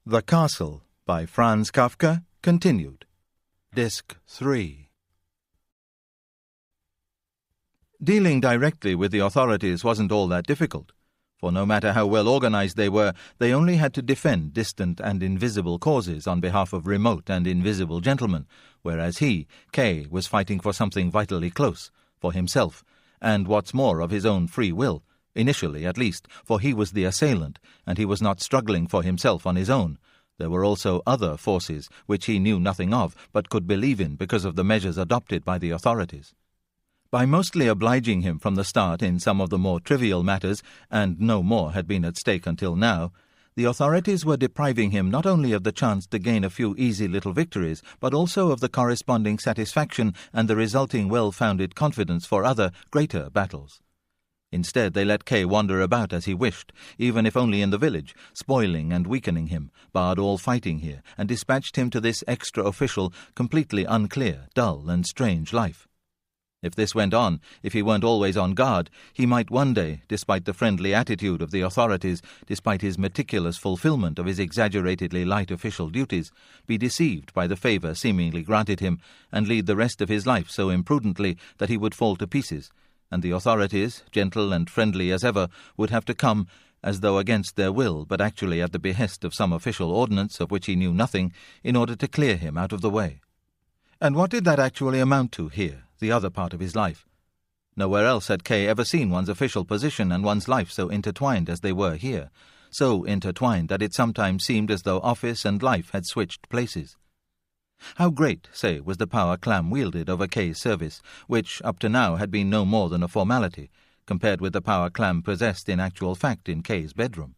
The Castle by Franz Kafka, continued. Disc 3. Dealing directly with the authorities wasn't all that difficult, for no matter how well organized they were, they only had to defend distant and invisible causes on behalf of remote and invisible gentlemen, whereas he, K, was fighting for something vitally close, for himself, and what's more, of his own free will. Initially, at least, for he was the assailant, and he was not struggling for himself on his own. There were also other forces, which he knew nothing of, but could believe in because of the measures adopted by the authorities. By mostly obliging him from the start in some of the more trivial matters, and no more had been at stake until now, the authorities were depriving him not only of the chance to gain a few easy little victories, but also of the corresponding satisfaction and the resulting well-founded confidence for other, greater battles. Instead, they let K wander about as he wished, even if only in the village, spoiling and weakening him, barred all fighting here, and dispatched him to this extra-official, completely unclear, dull and strange life. If this went on, if he weren't always on guard, he might one day, despite the friendly attitude of the authorities, despite his meticulous fulfillment of his exaggeratedly light official duties, be deceived by the favour seemingly granted him, and lead the rest of his life so imprudently that he would fall to pieces, and the authorities, gentle and friendly as ever, would have to come, as though against their will, but actually at the behest of some official ordinance of which he knew nothing, in order to clear him out of the way. And what did that actually amount to here, the other part of his life? Nowhere else had K ever seen one's official position and one's life so intertwined as they were here, so intertwined that it sometimes seemed as though office and life had switched places. How great, say, was the power Clam wielded over K's service, which, up to now, had been no more than a formality, compared with the power Clam possessed in actual fact in K's bedroom.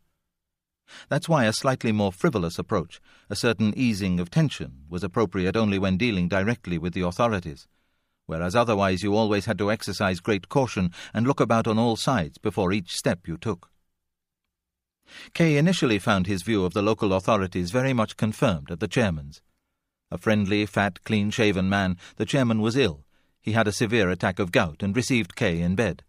That's why a slightly more frivolous approach, a certain easing of tension, was appropriate only when dealing directly with the authorities, whereas otherwise you always had to exercise great caution and look about on all sides before each step you took. K initially found his view of the local authorities very much confirmed at the chairman's. A friendly, fat, clean-shaven man, the chairman was ill. He had a severe attack of gout and received K in bed.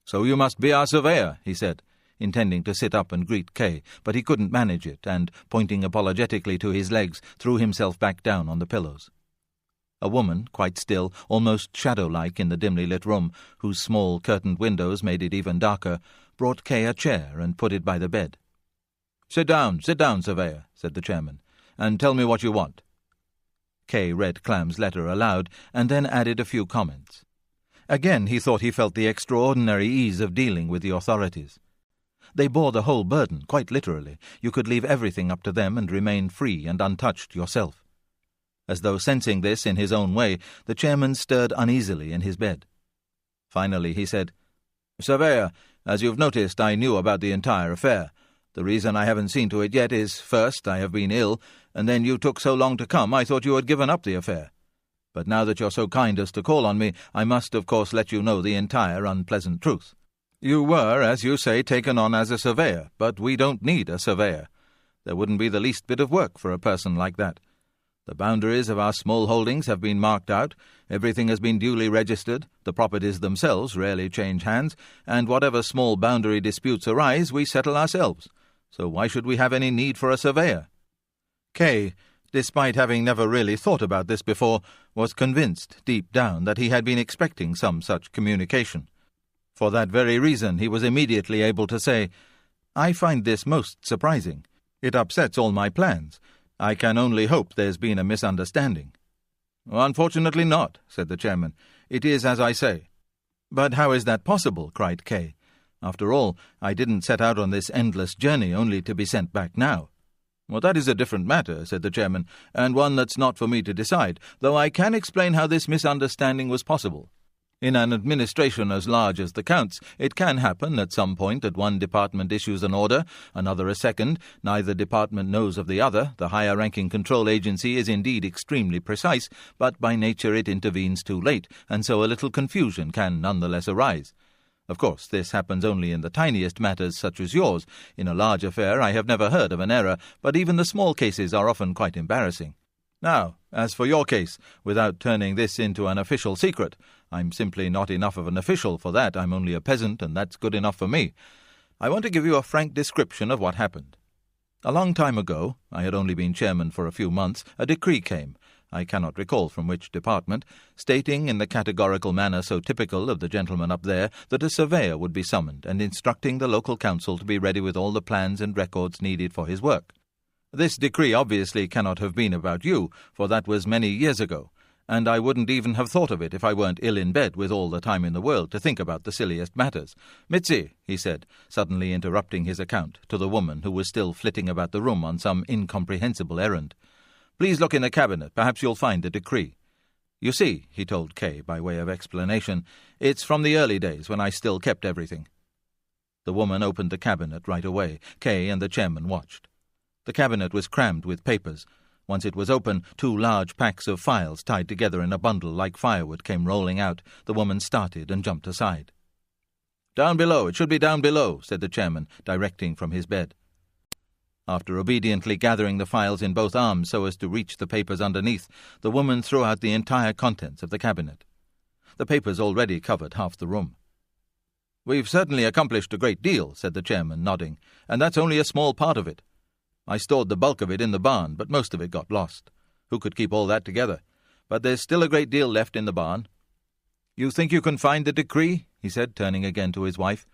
"So you must be our surveyor," he said, intending to sit up and greet K, but he couldn't manage it, and, pointing apologetically to his legs, threw himself back down on the pillows. A woman, quite still, almost shadow-like in the dimly lit room, whose small curtained windows made it even darker, brought K a chair and put it by the bed. Sit down, surveyor," said the chairman, "and tell me what you want." K read Clam's letter aloud, and then added a few comments. Again he thought he felt the extraordinary ease of dealing with the authorities. They bore the whole burden, quite literally. You could leave everything up to them and remain free and untouched yourself. As though sensing this in his own way, the chairman stirred uneasily in his bed. Finally he said, "Surveyor, as you've noticed, I knew about the entire affair. The reason I haven't seen to it yet is, first, I have been ill, and then you took so long to come I thought you had given up the affair. But now that you're so kind as to call on me, I must of course let you know the entire unpleasant truth. You were, as you say, taken on as a surveyor, but we don't need a surveyor. There wouldn't be the least bit of work for a person like that. The boundaries of our small holdings have been marked out, everything has been duly registered, the properties themselves rarely change hands, and whatever small boundary disputes arise, we settle ourselves. So why should we have any need for a surveyor?" K, despite having never really thought about this before, was convinced, deep down, that he had been expecting some such communication. For that very reason he was immediately able to say, "I find this most surprising. It upsets all my plans. I can only hope there's been a misunderstanding." "Unfortunately not," said the chairman. "It is as I say." "But how is that possible?" cried K. "After all, I didn't set out on this endless journey only to be sent back now." "Well, that is a different matter," said the chairman, "and one that's not for me to decide, though I can explain how this misunderstanding was possible. In an administration as large as the Count's, it can happen at some point that one department issues an order, another a second, neither department knows of the other, the higher-ranking control agency is indeed extremely precise, but by nature it intervenes too late, and so a little confusion can nonetheless arise. Of course, this happens only in the tiniest matters such as yours. In a large affair I have never heard of an error, but even the small cases are often quite embarrassing. Now, as for your case, without turning this into an official secret, I'm simply not enough of an official for that. I'm only a peasant, and that's good enough for me. I want to give you a frank description of what happened. A long time ago, I had only been chairman for a few months, a decree came, I cannot recall from which department, stating in the categorical manner so typical of the gentleman up there that a surveyor would be summoned and instructing the local council to be ready with all the plans and records needed for his work. This decree obviously cannot have been about you, for that was many years ago, and I wouldn't even have thought of it if I weren't ill in bed with all the time in the world to think about the silliest matters. Mitzi, he said, suddenly interrupting his account to the woman who was still flitting about the room on some incomprehensible errand. Please look in the cabinet. Perhaps you'll find the decree. You see, he told Kay by way of explanation, it's from the early days when I still kept everything. The woman opened the cabinet right away. Kay and the chairman watched. The cabinet was crammed with papers. Once it was open, 2 large packs of files tied together in a bundle like firewood came rolling out. The woman started and jumped aside. Down below, it should be down below, said the chairman, directing from his bed. After obediently gathering the files in both arms so as to reach the papers underneath, the woman threw out the entire contents of the cabinet. The papers already covered half the room. We've certainly accomplished a great deal, said the chairman, nodding, and that's only a small part of it. I stored the bulk of it in the barn, but most of it got lost. Who could keep all that together? But there's still a great deal left in the barn. You think you can find the decree? He said, turning again to his wife.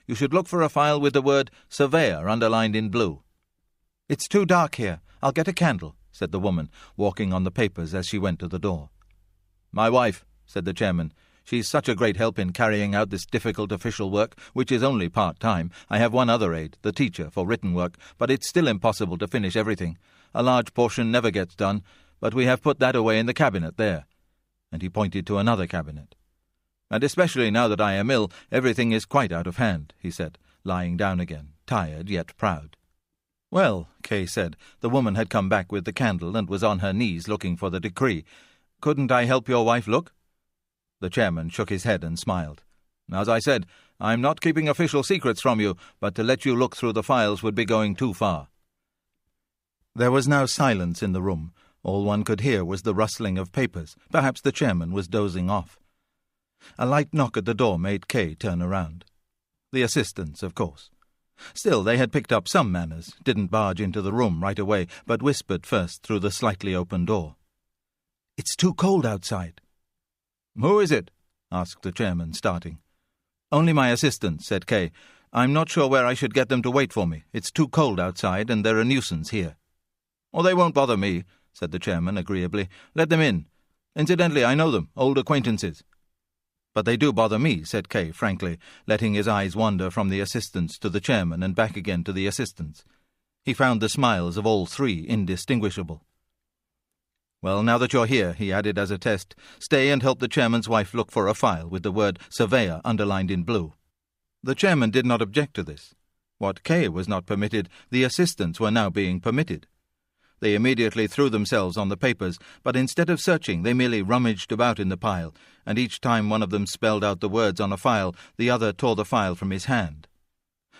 You should look for a file with the word surveyor underlined in blue. It's too dark here. I'll get a candle, said the woman, walking on the papers as she went to the door. My wife, said the chairman. She's such a great help in carrying out this difficult official work, which is only part-time. I have one other aide, the teacher, for written work, but it's still impossible to finish everything. A large portion never gets done, but we have put that away in the cabinet there. And he pointed to another cabinet. And especially now that I am ill, everything is quite out of hand, he said, lying down again, tired yet proud. Well, Kay said, the woman had come back with the candle and was on her knees looking for the decree. Couldn't I help your wife look? The chairman shook his head and smiled. As I said, I'm not keeping official secrets from you, but to let you look through the files would be going too far. There was now silence in the room. All one could hear was the rustling of papers. Perhaps the chairman was dozing off. A light knock at the door made Kay turn around. The assistants, of course. Still, they had picked up some manners, didn't barge into the room right away, but whispered first through the slightly open door. It's too cold outside. Who is it? Asked the chairman, starting. Only my assistants, said Kay. I'm not sure where I should get them to wait for me. It's too cold outside, and they're a nuisance here. Oh, they won't bother me, said the chairman agreeably. Let them in. Incidentally, I know them, old acquaintances. But they do bother me, said Kay frankly, letting his eyes wander from the assistants to the chairman and back again to the assistants. He found the smiles of all 3 indistinguishable. Well, now that you're here, he added as a test, stay and help the chairman's wife look for a file with the word surveyor underlined in blue. The chairman did not object to this. What Kay was not permitted, the assistants were now being permitted. They immediately threw themselves on the papers, but instead of searching, they merely rummaged about in the pile, and each time one of them spelled out the words on a file, the other tore the file from his hand.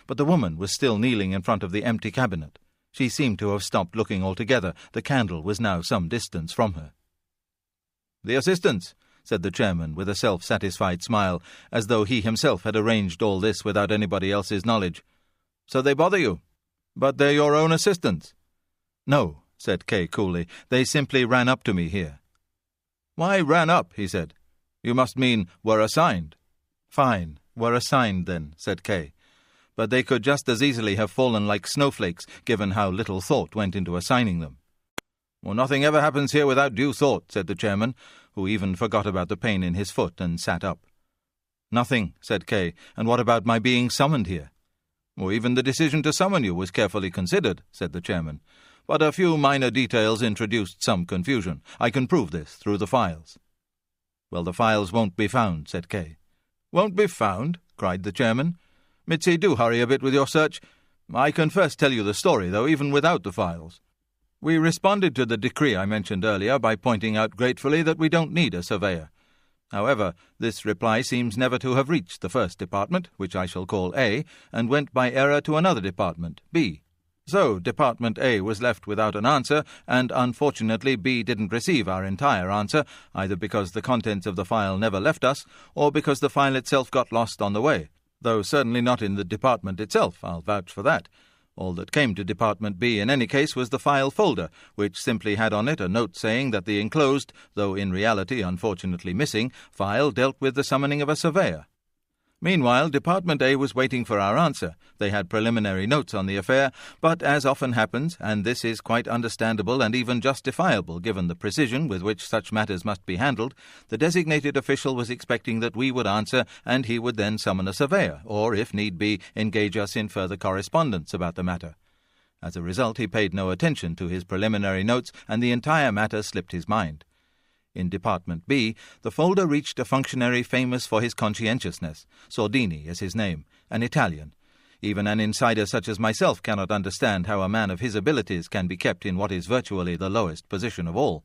But the woman was still kneeling in front of the empty cabinet. She seemed to have stopped looking altogether. The candle was now some distance from her. The assistants, said the chairman with a self-satisfied smile, as though he himself had arranged all this without anybody else's knowledge. So they bother you? But they're your own assistants? No, said Kay coolly. They simply ran up to me here. Why ran up? He said. You must mean were assigned. Fine, were assigned then, said Kay. But they could just as easily have fallen like snowflakes, given how little thought went into assigning them. Well, nothing ever happens here without due thought, said the chairman, who even forgot about the pain in his foot and sat up. Nothing, said Kay. And what about my being summoned here? Well, even the decision to summon you was carefully considered, said the chairman. But a few minor details introduced some confusion. I can prove this through the files. Well, the files won't be found, said Kay. Won't be found? Cried the chairman. Mitzi, do hurry a bit with your search. I can first tell you the story, though, even without the files. We responded to the decree I mentioned earlier by pointing out gratefully that we don't need a surveyor. However, this reply seems never to have reached the first department, which I shall call A, and went by error to another department, B. So Department A was left without an answer, and unfortunately B didn't receive our entire answer, either because the contents of the file never left us, or because the file itself got lost on the way, though certainly not in the department itself, I'll vouch for that. All that came to Department B in any case was the file folder, which simply had on it a note saying that the enclosed, though in reality unfortunately missing, file dealt with the summoning of a surveyor. Meanwhile, Department A was waiting for our answer. They had preliminary notes on the affair, but as often happens, and this is quite understandable and even justifiable given the precision with which such matters must be handled, the designated official was expecting that we would answer and he would then summon a surveyor, or, if need be, engage us in further correspondence about the matter. As a result, he paid no attention to his preliminary notes and the entire matter slipped his mind. In Department B, the folder reached a functionary famous for his conscientiousness. Sordini is his name, an Italian. Even an insider such as myself cannot understand how a man of his abilities can be kept in what is virtually the lowest position of all.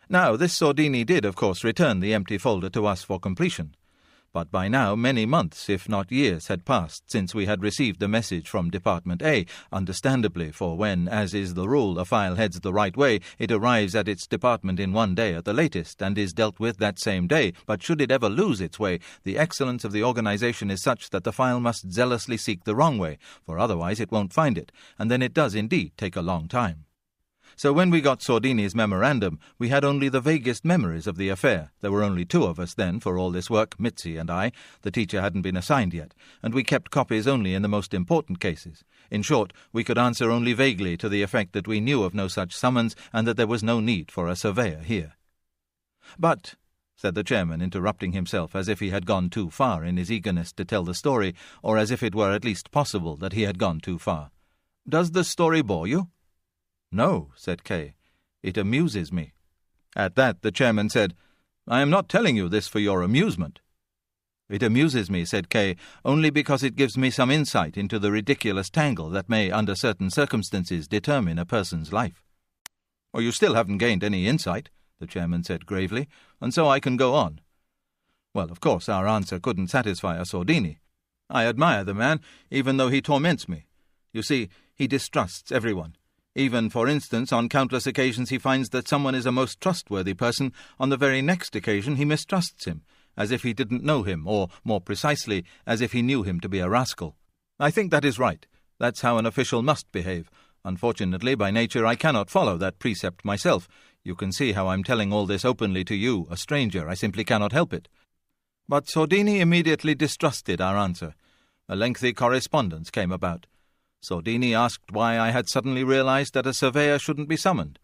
Now, this Sordini did, of course, return the empty folder to us for completion. But by now many months, if not years, had passed since we had received the message from Department A, understandably, for when, as is the rule, a file heads the right way, it arrives at its department in one day at the latest, and is dealt with that same day. But should it ever lose its way, the excellence of the organization is such that the file must zealously seek the wrong way, for otherwise it won't find it, and then it does indeed take a long time. So when we got Sordini's memorandum, we had only the vaguest memories of the affair. There were only two of us then for all this work, Mitzi and I. The teacher hadn't been assigned yet, and we kept copies only in the most important cases. In short, we could answer only vaguely to the effect that we knew of no such summons and that there was no need for a surveyor here. "But," said the chairman, interrupting himself as if he had gone too far in his eagerness to tell the story, or as if it were at least possible that he had gone too far, "does the story bore you?" "No," said Kay. "It amuses me." At that the chairman said, "I am not telling you this for your amusement." "It amuses me," said Kay, "only because it gives me some insight into the ridiculous tangle that may, under certain circumstances, determine a person's life." "Well, you still haven't gained any insight," the chairman said gravely, "and so I can go on." Well, of course, our answer couldn't satisfy a Sordini. I admire the man, even though he torments me. You see, he distrusts everyone. Even, for instance, on countless occasions he finds that someone is a most trustworthy person, on the very next occasion he mistrusts him, as if he didn't know him, or, more precisely, as if he knew him to be a rascal. I think that is right. That's how an official must behave. Unfortunately, by nature, I cannot follow that precept myself. You can see how I'm telling all this openly to you, a stranger. I simply cannot help it. But Sordini immediately distrusted our answer. A lengthy correspondence came about. Sordini asked why I had suddenly realized that a surveyor shouldn't be summoned.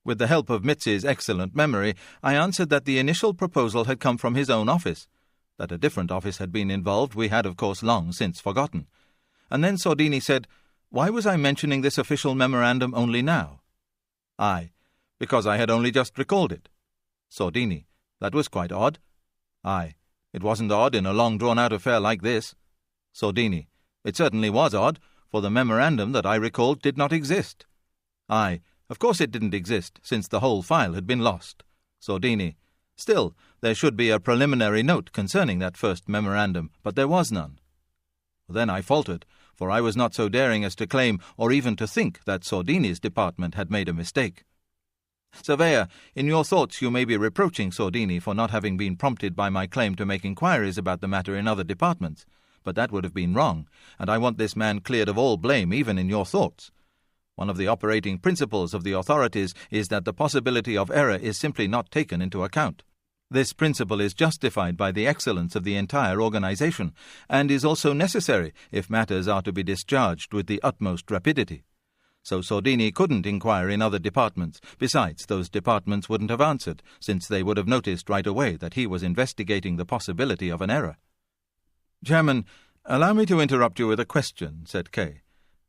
With the help of Mitzi's excellent memory, I answered that the initial proposal had come from his own office. That a different office had been involved we had, of course, long since forgotten. And then Sordini said, "Why was I mentioning this official memorandum only now?" I, "Because I had only just recalled it." Sordini, "That was quite odd." I, "It wasn't odd in a long drawn-out affair like this." Sordini, "It certainly was odd, for the memorandum that I recalled did not exist." I, "Of course it didn't exist, since the whole file had been lost." Sordini, "Still, there should be a preliminary note concerning that first memorandum, but there was none." Then I faltered, for I was not so daring as to claim, or even to think, that Sordini's department had made a mistake. "Surveyor, in your thoughts you may be reproaching Sordini for not having been prompted by my claim to make inquiries about the matter in other departments. But that would have been wrong, and I want this man cleared of all blame even in your thoughts. One of the operating principles of the authorities is that the possibility of error is simply not taken into account. This principle is justified by the excellence of the entire organization, and is also necessary if matters are to be discharged with the utmost rapidity. So Sordini couldn't inquire in other departments. Besides, those departments wouldn't have answered, since they would have noticed right away that he was investigating the possibility of an error. "Chairman, allow me to interrupt you with a question," said Kay.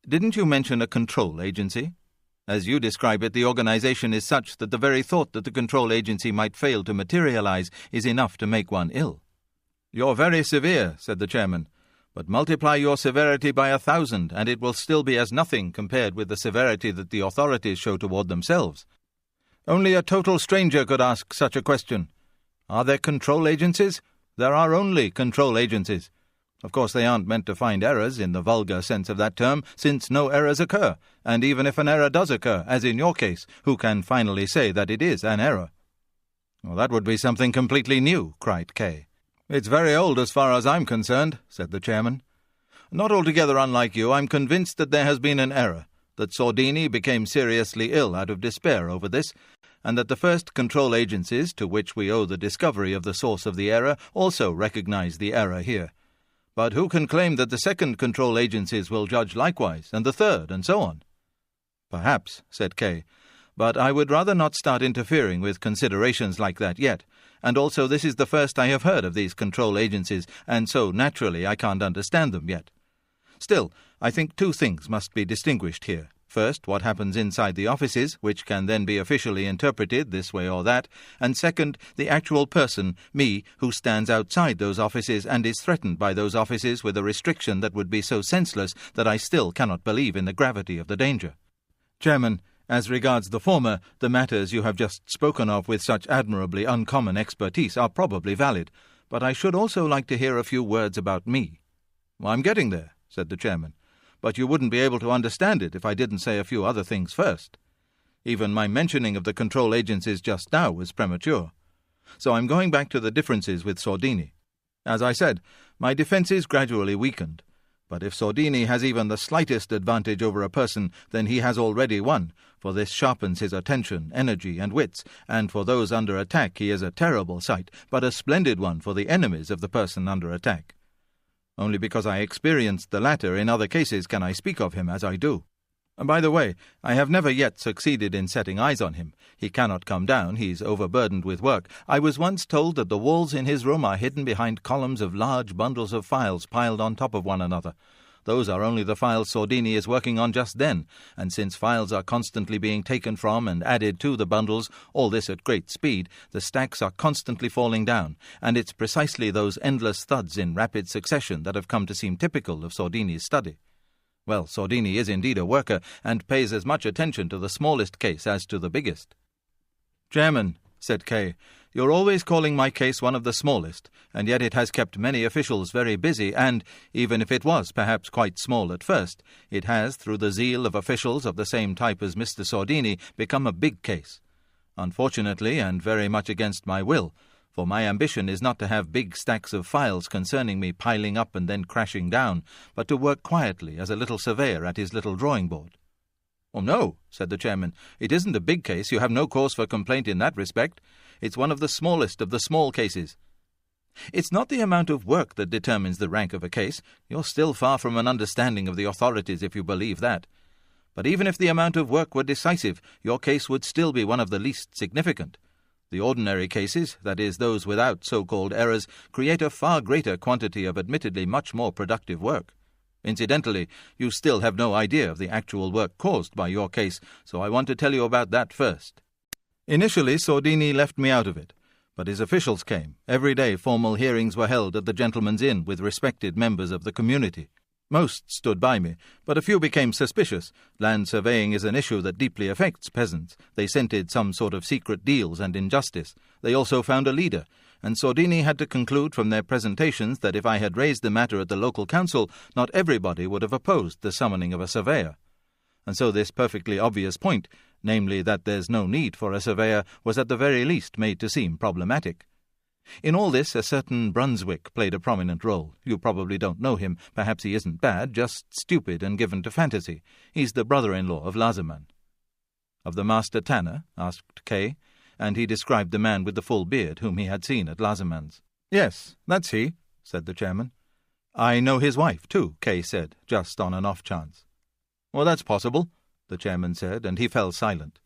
"Didn't you mention a control agency? As you describe it, the organization is such that the very thought that the control agency might fail to materialize is enough to make one ill." "You're very severe," said the chairman, "but multiply your severity by 1,000, and it will still be as nothing compared with the severity that the authorities show toward themselves. Only a total stranger could ask such a question. Are there control agencies? There are only control agencies. Of course, they aren't meant to find errors in the vulgar sense of that term, since no errors occur, and even if an error does occur, as in your case, who can finally say that it is an error?" "Well, that would be something completely new," cried Kay. "It's very old as far as I'm concerned," said the chairman. Not altogether unlike you, I'm convinced that there has been an error, that Sordini became seriously ill out of despair over this, and that the first control agencies, to which we owe the discovery of the source of the error, also recognize the error here. But who can claim that the second control agencies will judge likewise, and the third, and so on? Perhaps, said Kay, but I would rather not start interfering with considerations like that yet, and also this is the first I have heard of these control agencies, and so naturally I can't understand them yet. Still, I think two things must be distinguished here. First, what happens inside the offices, which can then be officially interpreted this way or that, and second, the actual person, me, who stands outside those offices and is threatened by those offices with a restriction that would be so senseless that I still cannot believe in the gravity of the danger. Chairman, as regards the former, the matters you have just spoken of with such admirably uncommon expertise are probably valid, but I should also like to hear a few words about me. I'm getting there, said the chairman, but you wouldn't be able to understand it if I didn't say a few other things first. Even my mentioning of the control agencies just now was premature. So I'm going back to the differences with Sordini. As I said, my defences gradually weakened, but if Sordini has even the slightest advantage over a person, then he has already won, for this sharpens his attention, energy, and wits, and for those under attack he is a terrible sight, but a splendid one for the enemies of the person under attack. Only because I experienced the latter in other cases can I speak of him as I do. And by the way, I have never yet succeeded in setting eyes on him. He cannot come down, he's overburdened with work. I was once told that the walls in his room are hidden behind columns of large bundles of files piled on top of one another. Those are only the files Sordini is working on just then, and since files are constantly being taken from and added to the bundles, all this at great speed, the stacks are constantly falling down, and it's precisely those endless thuds in rapid succession that have come to seem typical of Sordini's study. Well, Sordini is indeed a worker, and pays as much attention to the smallest case as to the biggest. Chairman, said Kay, you're always calling my case one of the smallest, and yet it has kept many officials very busy, and, even if it was perhaps quite small at first, it has, through the zeal of officials of the same type as Mr. Sordini, become a big case. Unfortunately, and very much against my will, for my ambition is not to have big stacks of files concerning me piling up and then crashing down, but to work quietly as a little surveyor at his little drawing-board. Oh, no, said the chairman, it isn't a big case. You have no cause for complaint in that respect. It's one of the smallest of the small cases. It's not the amount of work that determines the rank of a case. You're still far from an understanding of the authorities if you believe that. But even if the amount of work were decisive, your case would still be one of the least significant. The ordinary cases, that is, those without so-called errors, create a far greater quantity of admittedly much more productive work. Incidentally, you still have no idea of the actual work caused by your case, so I want to tell you about that first. Initially, Sordini left me out of it, but his officials came. Every day formal hearings were held at the Gentleman's Inn with respected members of the community. Most stood by me, but a few became suspicious. Land surveying is an issue that deeply affects peasants. They scented some sort of secret deals and injustice. They also found a leader, and Sordini had to conclude from their presentations that if I had raised the matter at the local council, not everybody would have opposed the summoning of a surveyor. And so this perfectly obvious point, namely that there's no need for a surveyor, was at the very least made to seem problematic. In all this, a certain Brunswick played a prominent role. You probably don't know him. Perhaps he isn't bad, just stupid and given to fantasy. He's the brother-in-law of Laserman. Of the master tanner? Asked Kay, and he described the man with the full beard whom he had seen at Laserman's. Yes, that's he, said the chairman. I know his wife, too, Kay said, just on an off chance. Well, that's possible, the chairman said, and he fell silent.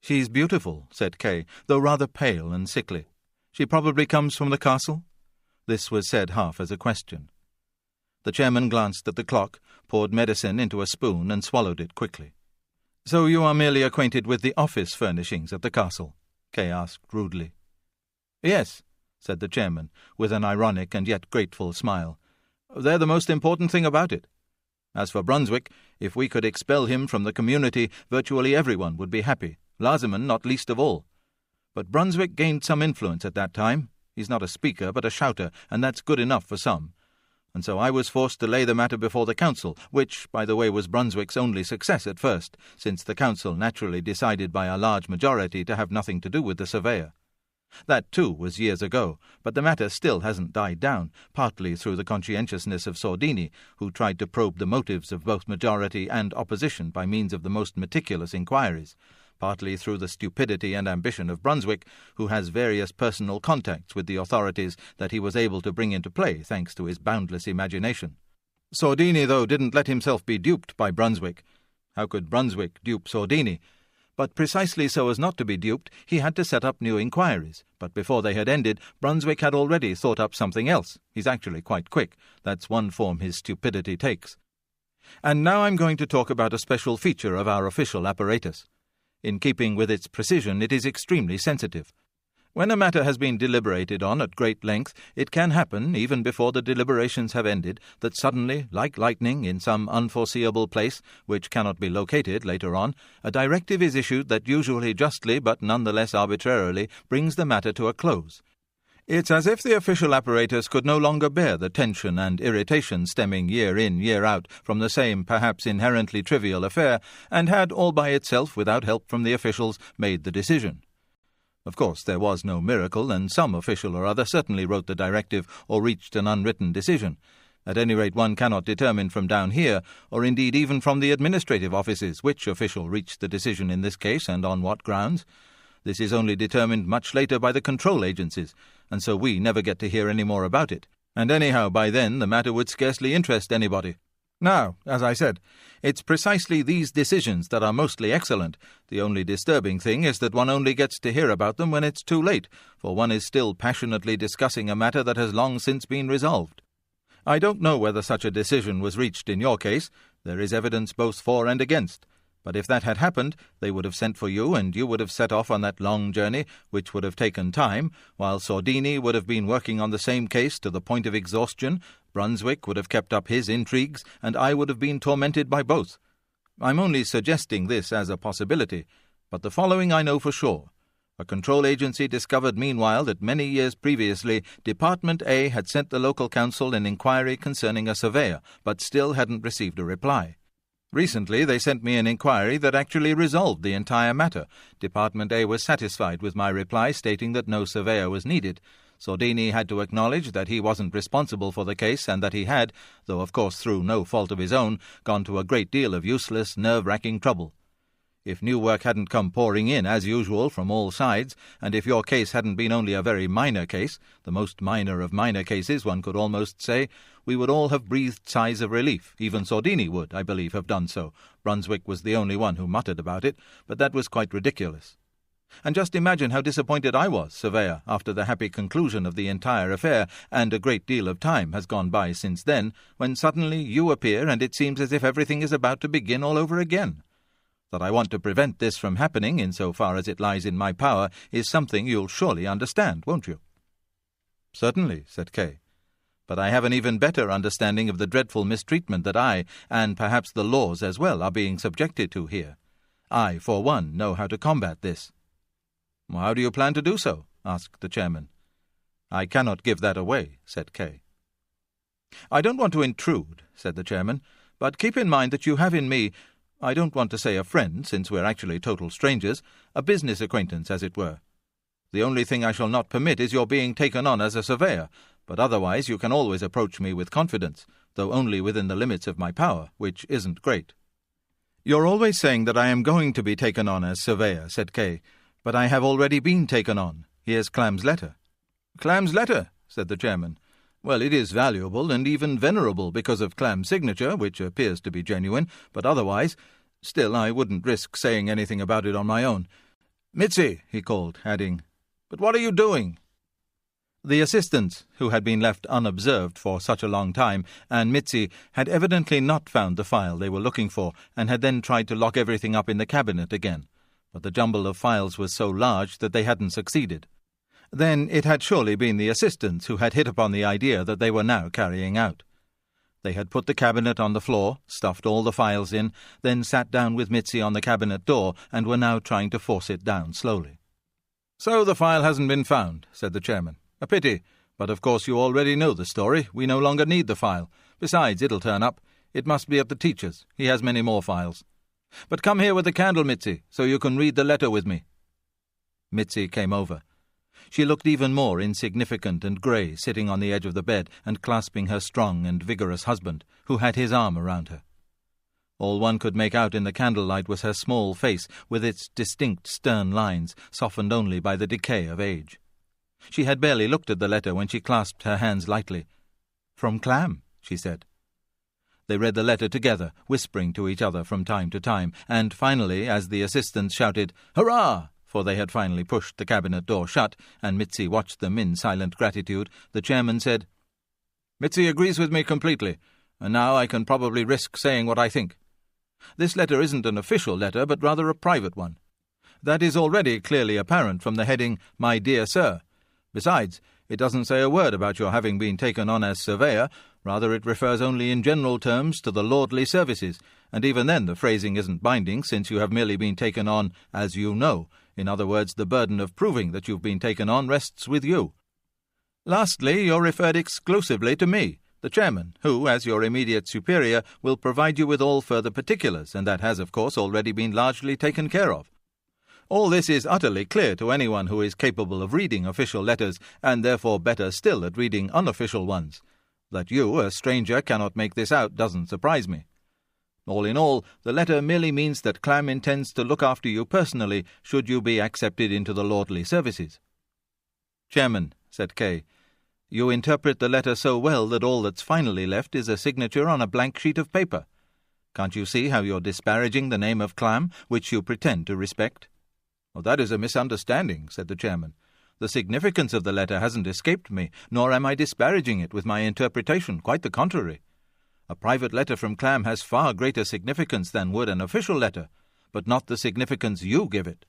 She's beautiful, said Kay, though rather pale and sickly. She probably comes from the castle? This was said half as a question. The chairman glanced at the clock, poured medicine into a spoon, and swallowed it quickly. So you are merely acquainted with the office furnishings at the castle? Kay asked rudely. Yes, said the chairman, with an ironic and yet grateful smile. They're the most important thing about it. As for Brunswick, if we could expel him from the community, virtually everyone would be happy, Laserman not least of all. But Brunswick gained some influence at that time. He's not a speaker, but a shouter, and that's good enough for some. And so I was forced to lay the matter before the council, which, by the way, was Brunswick's only success at first, since the council naturally decided by a large majority to have nothing to do with the surveyor. That, too, was years ago, but the matter still hasn't died down, partly through the conscientiousness of Sordini, who tried to probe the motives of both majority and opposition by means of the most meticulous inquiries, partly through the stupidity and ambition of Brunswick, who has various personal contacts with the authorities that he was able to bring into play thanks to his boundless imagination. Sordini, though, didn't let himself be duped by Brunswick. How could Brunswick dupe Sordini? But precisely so as not to be duped, he had to set up new inquiries. But before they had ended, Brunswick had already thought up something else. He's actually quite quick. That's one form his stupidity takes. And now I'm going to talk about a special feature of our official apparatus. In keeping with its precision, it is extremely sensitive. When a matter has been deliberated on at great length, it can happen, even before the deliberations have ended, that suddenly, like lightning in some unforeseeable place, which cannot be located later on, a directive is issued that usually justly but nonetheless arbitrarily brings the matter to a close. It's as if the official apparatus could no longer bear the tension and irritation stemming year in, year out from the same perhaps inherently trivial affair, and had all by itself, without help from the officials, made the decision. Of course, there was no miracle, and some official or other certainly wrote the directive or reached an unwritten decision. At any rate, one cannot determine from down here, or indeed even from the administrative offices, which official reached the decision in this case and on what grounds. This is only determined much later by the control agencies, and so we never get to hear any more about it. And anyhow, by then, the matter would scarcely interest anybody. Now, as I said, it's precisely these decisions that are mostly excellent. The only disturbing thing is that one only gets to hear about them when it's too late, for one is still passionately discussing a matter that has long since been resolved. I don't know whether such a decision was reached in your case. There is evidence both for and against. But if that had happened, they would have sent for you, and you would have set off on that long journey, which would have taken time, while Sordini would have been working on the same case to the point of exhaustion, Brunswick would have kept up his intrigues, and I would have been tormented by both. I'm only suggesting this as a possibility, but the following I know for sure. A control agency discovered meanwhile that many years previously Department A had sent the local council an inquiry concerning a surveyor, but still hadn't received a reply. Recently they sent me an inquiry that actually resolved the entire matter. Department A was satisfied with my reply, stating that no surveyor was needed. Sordini had to acknowledge that he wasn't responsible for the case, and that he had, though of course through no fault of his own, gone to a great deal of useless, nerve-wracking trouble. If new work hadn't come pouring in, as usual, from all sides, and if your case hadn't been only a very minor case, the most minor of minor cases, one could almost say, we would all have breathed sighs of relief. Even Sordini would, I believe, have done so. Brunswick was the only one who muttered about it, but that was quite ridiculous. And just imagine how disappointed I was, surveyor, after the happy conclusion of the entire affair, and a great deal of time has gone by since then, when suddenly you appear and it seems as if everything is about to begin all over again. That I want to prevent this from happening, in so far as it lies in my power, is something you'll surely understand, won't you? Certainly, said Kay. But I have an even better understanding of the dreadful mistreatment that I, and perhaps the laws as well, are being subjected to here. I, for one, know how to combat this. How do you plan to do so? Asked the chairman. I cannot give that away, said Kay. I don't want to intrude, said the chairman, but keep in mind that you have in me, I don't want to say a friend, since we're actually total strangers, a business acquaintance, as it were. The only thing I shall not permit is your being taken on as a surveyor, but otherwise you can always approach me with confidence, though only within the limits of my power, which isn't great. You're always saying that I am going to be taken on as surveyor, said Kay, but I have already been taken on. Here's Clam's letter. Clam's letter, said the chairman. Well, it is valuable and even venerable because of Clam's signature, which appears to be genuine, but otherwise, still I wouldn't risk saying anything about it on my own. Mitzi, he called, adding, But what are you doing? The assistants, who had been left unobserved for such a long time, and Mitzi, had evidently not found the file they were looking for, and had then tried to lock everything up in the cabinet again. But the jumble of files was so large that they hadn't succeeded. Then it had surely been the assistants who had hit upon the idea that they were now carrying out. They had put the cabinet on the floor, stuffed all the files in, then sat down with Mitzi on the cabinet door, and were now trying to force it down slowly. So the file hasn't been found, said the chairman. A pity, but of course you already know the story. We no longer need the file. Besides, it'll turn up. It must be at the teacher's. He has many more files. But come here with the candle, Mitzi, so you can read the letter with me. Mitzi came over. She looked even more insignificant and grey, sitting on the edge of the bed and clasping her strong and vigorous husband, who had his arm around her. All one could make out in the candlelight was her small face, with its distinct stern lines, softened only by the decay of age. She had barely looked at the letter when she clasped her hands lightly. "From Clam," she said. They read the letter together, whispering to each other from time to time, and finally, as the assistants shouted, "Hurrah!" for they had finally pushed the cabinet door shut, and Mitzi watched them in silent gratitude, the chairman said, "Mitzi agrees with me completely, and now I can probably risk saying what I think. This letter isn't an official letter, but rather a private one. That is already clearly apparent from the heading, 'My dear Sir.' Besides, it doesn't say a word about your having been taken on as surveyor. Rather, it refers only in general terms to the lordly services, and even then the phrasing isn't binding, since you have merely been taken on as you know. In other words, the burden of proving that you've been taken on rests with you. Lastly, you're referred exclusively to me, the chairman, who, as your immediate superior, will provide you with all further particulars, and that has, of course, already been largely taken care of. All this is utterly clear to anyone who is capable of reading official letters, and therefore better still at reading unofficial ones. That you, a stranger, cannot make this out doesn't surprise me. All in all, the letter merely means that Clam intends to look after you personally should you be accepted into the lordly services." "Chairman," said Kay, "you interpret the letter so well that all that's finally left is a signature on a blank sheet of paper. Can't you see how you're disparaging the name of Clam, which you pretend to respect?" "Oh, that is a misunderstanding," said the chairman. "The significance of the letter hasn't escaped me, nor am I disparaging it with my interpretation, quite the contrary. A private letter from Clam has far greater significance than would an official letter, but not the significance you give it."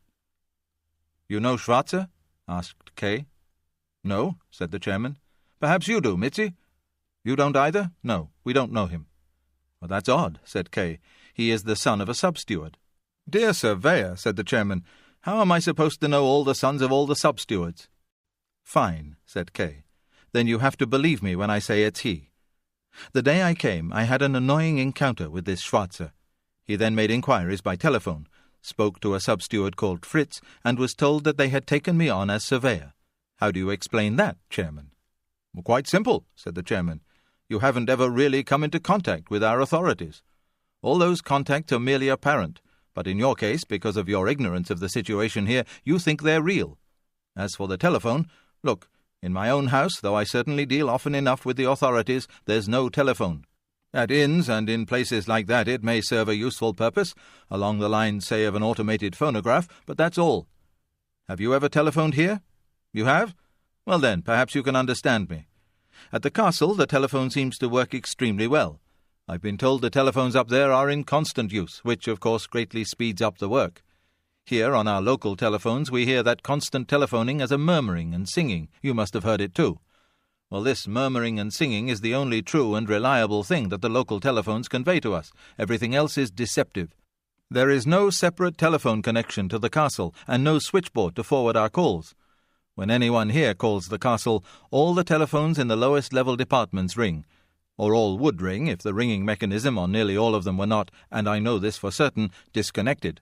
"You know Schwarzer?" asked Kay. "No," said the chairman. "Perhaps you do, Mitzi?" "You don't either?" "No, we don't know him." "Well, that's odd," said Kay. "He is the son of a sub-steward." "Dear surveyor," said the chairman, "how am I supposed to know all the sons of all the sub-stewards?" "Fine," said Kay. "Then you have to believe me when I say it's he. The day I came, I had an annoying encounter with this Schwarzer. He then made inquiries by telephone, spoke to a sub-steward called Fritz, and was told that they had taken me on as surveyor. How do you explain that, Chairman?" "Well, quite simple," said the chairman. "You haven't ever really come into contact with our authorities. All those contacts are merely apparent, but in your case, because of your ignorance of the situation here, you think they're real. As for the telephone, look, in my own house, though I certainly deal often enough with the authorities, there's no telephone. At inns and in places like that it may serve a useful purpose, along the lines, say, of an automated phonograph, but that's all. Have you ever telephoned here? You have? Well then, perhaps you can understand me. At the castle, the telephone seems to work extremely well. I've been told the telephones up there are in constant use, which, of course, greatly speeds up the work. Here, on our local telephones, we hear that constant telephoning as a murmuring and singing. You must have heard it too. Well, this murmuring and singing is the only true and reliable thing that the local telephones convey to us. Everything else is deceptive. There is no separate telephone connection to the castle, and no switchboard to forward our calls. When anyone here calls the castle, all the telephones in the lowest level departments ring, or all would ring if the ringing mechanism on nearly all of them were not, and I know this for certain, disconnected.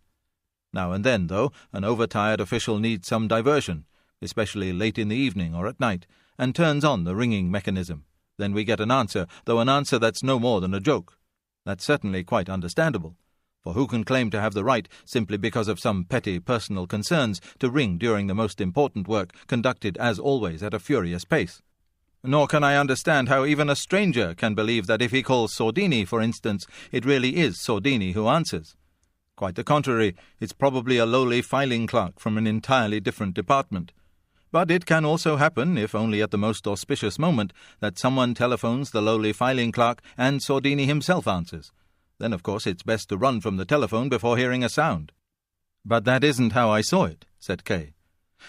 Now and then, though, an overtired official needs some diversion, especially late in the evening or at night, and turns on the ringing mechanism. Then we get an answer, though an answer that's no more than a joke. That's certainly quite understandable, for who can claim to have the right, simply because of some petty personal concerns, to ring during the most important work, conducted as always at a furious pace? Nor can I understand how even a stranger can believe that if he calls Sordini, for instance, it really is Sordini who answers. Quite the contrary, it's probably a lowly filing clerk from an entirely different department. But it can also happen, if only at the most auspicious moment, that someone telephones the lowly filing clerk and Sordini himself answers. Then, of course, it's best to run from the telephone before hearing a sound. "But that isn't how I saw it," said Kay.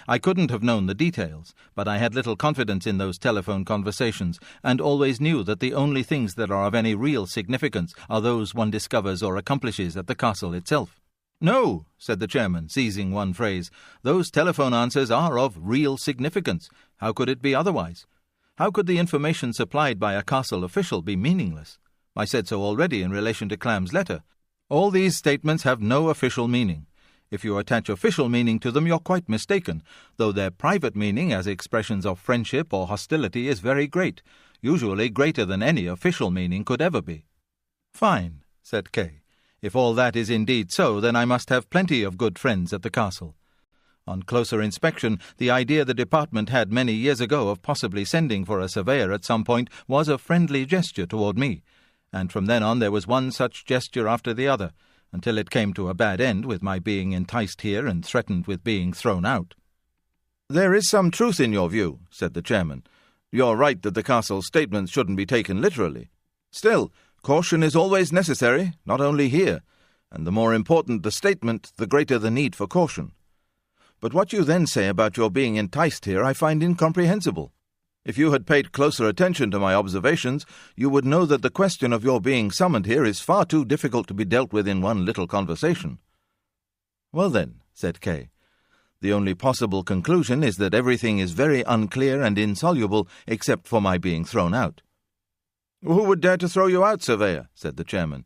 "I couldn't have known the details, but I had little confidence in those telephone conversations, and always knew that the only things that are of any real significance are those one discovers or accomplishes at the castle itself." "No," said the chairman, seizing one phrase, "those telephone answers are of real significance. How could it be otherwise? How could the information supplied by a castle official be meaningless? I said so already in relation to Clam's letter. All these statements have no official meaning. If you attach official meaning to them, you're quite mistaken, though their private meaning as expressions of friendship or hostility is very great, usually greater than any official meaning could ever be." "Fine," said Kay. "If all that is indeed so, then I must have plenty of good friends at the castle." On closer inspection, the idea the department had many years ago of possibly sending for a surveyor at some point was a friendly gesture toward me, and from then on there was one such gesture after the other, until it came to a bad end with my being enticed here and threatened with being thrown out. "There is some truth in your view," said the chairman. "You're right that the castle's statements shouldn't be taken literally. Still, caution is always necessary, not only here, and the more important the statement, the greater the need for caution. But what you then say about your being enticed here I find incomprehensible. If you had paid closer attention to my observations, you would know that the question of your being summoned here is far too difficult to be dealt with in one little conversation." "Well then," said Kay, "the only possible conclusion is that everything is very unclear and insoluble except for my being thrown out." "Who would dare to throw you out, surveyor?" said the chairman.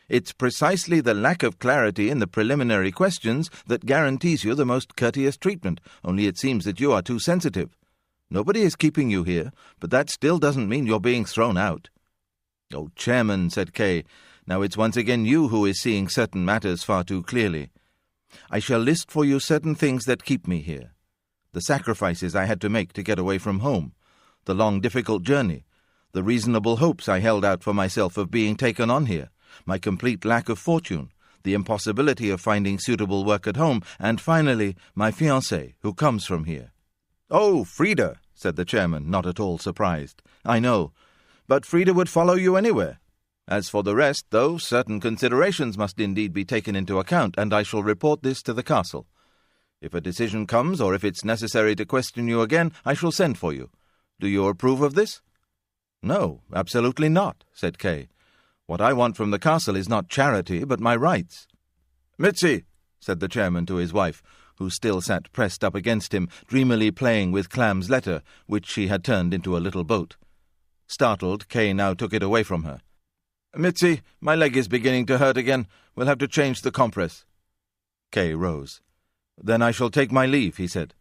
"It's precisely the lack of clarity in the preliminary questions that guarantees you the most courteous treatment, only it seems that you are too sensitive. Nobody is keeping you here, but that still doesn't mean you're being thrown out." "Oh, Chairman," said Kay, "now it's once again you who is seeing certain matters far too clearly. I shall list for you certain things that keep me here. The sacrifices I had to make to get away from home, the long difficult journey, the reasonable hopes I held out for myself of being taken on here, my complete lack of fortune, the impossibility of finding suitable work at home, and finally my fiancée, who comes from here." "Oh, Frida," said the chairman, not at all surprised. "I know, but Frida would follow you anywhere. As for the rest, though, certain considerations must indeed be taken into account, and I shall report this to the castle. If a decision comes, or if it's necessary to question you again, I shall send for you. Do you approve of this?" "No, absolutely not," said Kay. "What I want from the castle is not charity, but my rights." "Mitzi," said the chairman to his wife, who still sat pressed up against him, dreamily playing with Clam's letter, which she had turned into a little boat. Startled, Kay now took it away from her. "Mitzi, my leg is beginning to hurt again. We'll have to change the compress." Kay rose. "Then I shall take my leave," he said.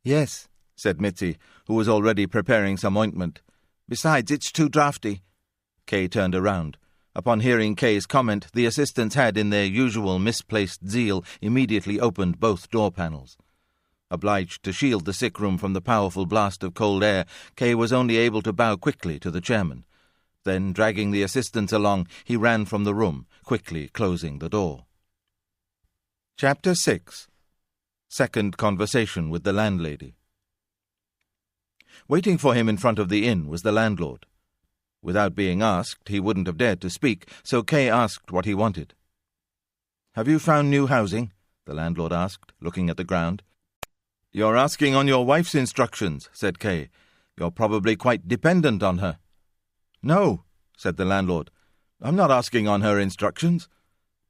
"Yes," said Mitzi, who was already preparing some ointment. "Besides, it's too draughty." Kay turned around. Upon hearing Kay's comment, the assistants had, in their usual misplaced zeal, immediately opened both door panels. Obliged to shield the sick room from the powerful blast of cold air, Kay was only able to bow quickly to the chairman. Then, dragging the assistants along, he ran from the room, quickly closing the door. Chapter 6. Second Conversation with the Landlady. Waiting for him in front of the inn was the landlord. Without being asked, he wouldn't have dared to speak, so Kay asked what he wanted. "Have you found new housing?" the landlord asked, looking at the ground. "You're asking on your wife's instructions," said Kay. "You're probably quite dependent on her." "No," said the landlord. "I'm not asking on her instructions.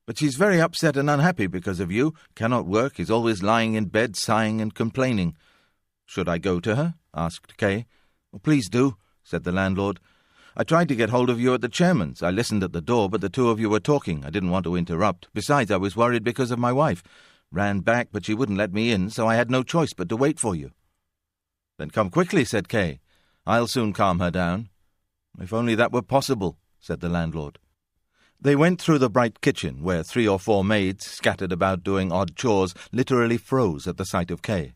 But she's very upset and unhappy because of you, cannot work, is always lying in bed, sighing and complaining." "Should I go to her?" asked Kay. "Please do," said the landlord. "I tried to get hold of you at the chairman's. I listened at the door, but the two of you were talking. I didn't want to interrupt. Besides, I was worried because of my wife. Ran back, but she wouldn't let me in, so I had no choice but to wait for you." "Then come quickly," said Kay. "I'll soon calm her down." "If only that were possible," said the landlord. They went through the bright kitchen, where 3 or 4 maids, scattered about doing odd chores, literally froze at the sight of Kay.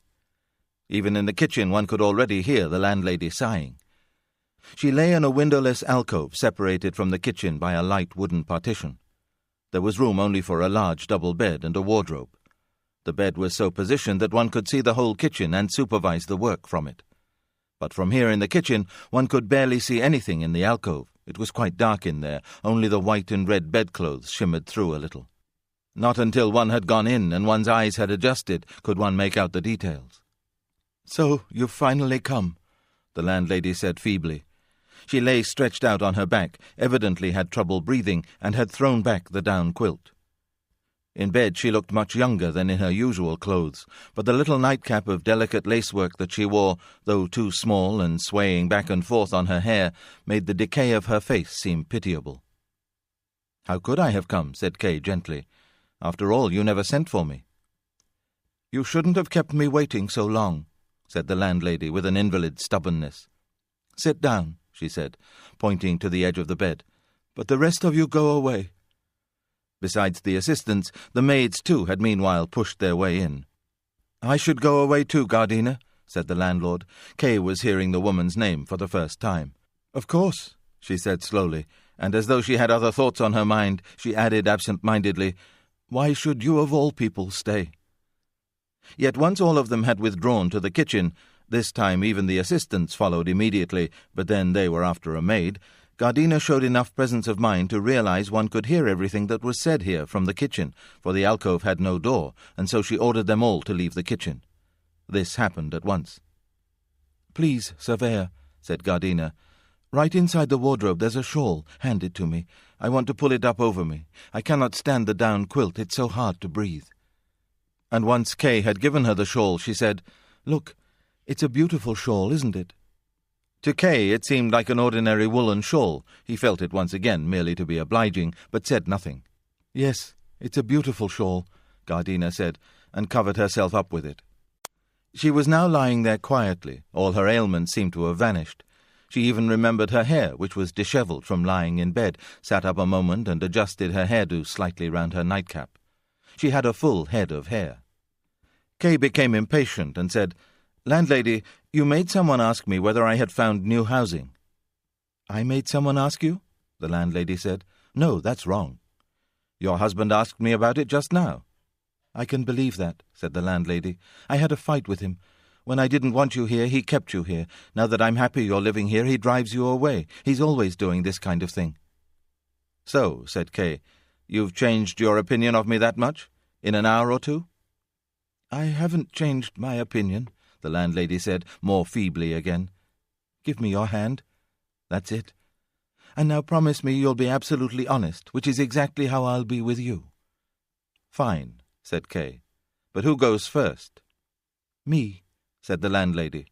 Even in the kitchen one could already hear the landlady sighing. She lay in a windowless alcove separated from the kitchen by a light wooden partition. There was room only for a large double bed and a wardrobe. The bed was so positioned that one could see the whole kitchen and supervise the work from it. But from here in the kitchen one could barely see anything in the alcove. It was quite dark in there, only the white and red bedclothes shimmered through a little. Not until one had gone in and one's eyes had adjusted could one make out the details. "So you've finally come," the landlady said feebly. She lay stretched out on her back, evidently had trouble breathing, and had thrown back the down quilt. In bed she looked much younger than in her usual clothes, but the little nightcap of delicate lacework that she wore, though too small and swaying back and forth on her hair, made the decay of her face seem pitiable. "How could I have come?" said Kay gently. "After all, you never sent for me." "You shouldn't have kept me waiting so long," said the landlady with an invalid's stubbornness. "Sit down," she said, pointing to the edge of the bed. "But the rest of you go away." Besides the assistants, the maids too had meanwhile pushed their way in. "I should go away too, Gardiner," said the landlord. Kay was hearing the woman's name for the first time. "Of course," she said slowly, and as though she had other thoughts on her mind, she added absent-mindedly, "Why should you of all people stay?" Yet once all of them had withdrawn to the kitchen, this time even the assistants followed immediately, but then they were after a maid, Gardiner showed enough presence of mind to realize one could hear everything that was said here from the kitchen, for the alcove had no door, and so she ordered them all to leave the kitchen. This happened at once. "Please, surveyor," said Gardiner, "right inside the wardrobe there's a shawl. Hand it to me. I want to pull it up over me. I cannot stand the down quilt. It's so hard to breathe." And once Kay had given her the shawl, she said, "Look, it's a beautiful shawl, isn't it?" To Kay it seemed like an ordinary woolen shawl. He felt it once again, merely to be obliging, but said nothing. "Yes, it's a beautiful shawl," Gardiner said, and covered herself up with it. She was now lying there quietly. All her ailments seemed to have vanished. She even remembered her hair, which was dishevelled from lying in bed, sat up a moment and adjusted her hairdo slightly round her nightcap. She had a full head of hair. Kay became impatient and said, "Landlady, you made someone ask me whether I had found new housing." "I made someone ask you?" the landlady said. "No, that's wrong." "Your husband asked me about it just now." "I can believe that," said the landlady. "I had a fight with him. When I didn't want you here, he kept you here. Now that I'm happy you're living here, he drives you away. He's always doing this kind of thing." "So," said Kay, "you've changed your opinion of me that much? In an hour or two?" "I haven't changed my opinion," the landlady said, more feebly again. "Give me your hand. That's it. And now promise me you'll be absolutely honest, which is exactly how I'll be with you." "Fine," said Kay. "But who goes first?" "Me," said the landlady.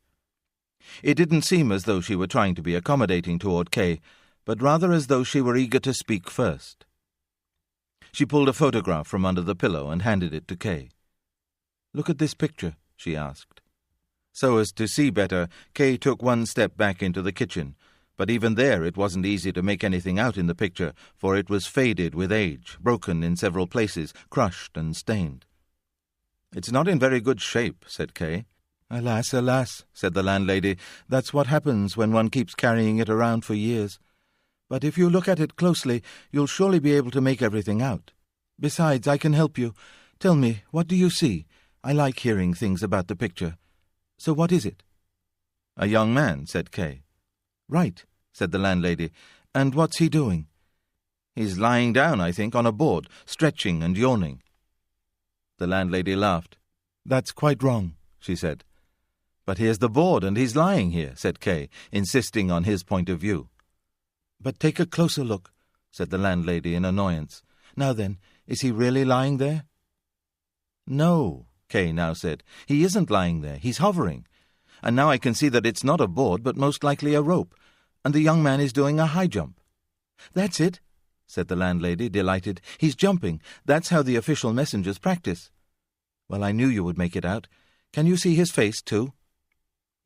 It didn't seem as though she were trying to be accommodating toward Kay, but rather as though she were eager to speak first. She pulled a photograph from under the pillow and handed it to Kay. "Look at this picture," she asked. So as to see better, Kay took one step back into the kitchen, but even there it wasn't easy to make anything out in the picture, for it was faded with age, broken in several places, crushed and stained. "It's not in very good shape," said Kay. "Alas, alas," said the landlady, "that's what happens when one keeps carrying it around for years. But if you look at it closely, you'll surely be able to make everything out. Besides, I can help you. Tell me, what do you see? I like hearing things about the picture. So what is it?" "A young man," said Kay. "Right," said the landlady. "And what's he doing?" "He's lying down, I think, on a board, stretching and yawning." The landlady laughed. "That's quite wrong," she said. "But here's the board, and he's lying here," said Kay, insisting on his point of view. "But take a closer look," said the landlady in annoyance. "Now then, is he really lying there?" "No," Kay now said. "He isn't lying there. He's hovering. And now I can see that it's not a board, but most likely a rope. And the young man is doing a high jump." "That's it," said the landlady, delighted. "He's jumping. That's how the official messengers practice." "Well, I knew you would make it out. Can you see his face, too?"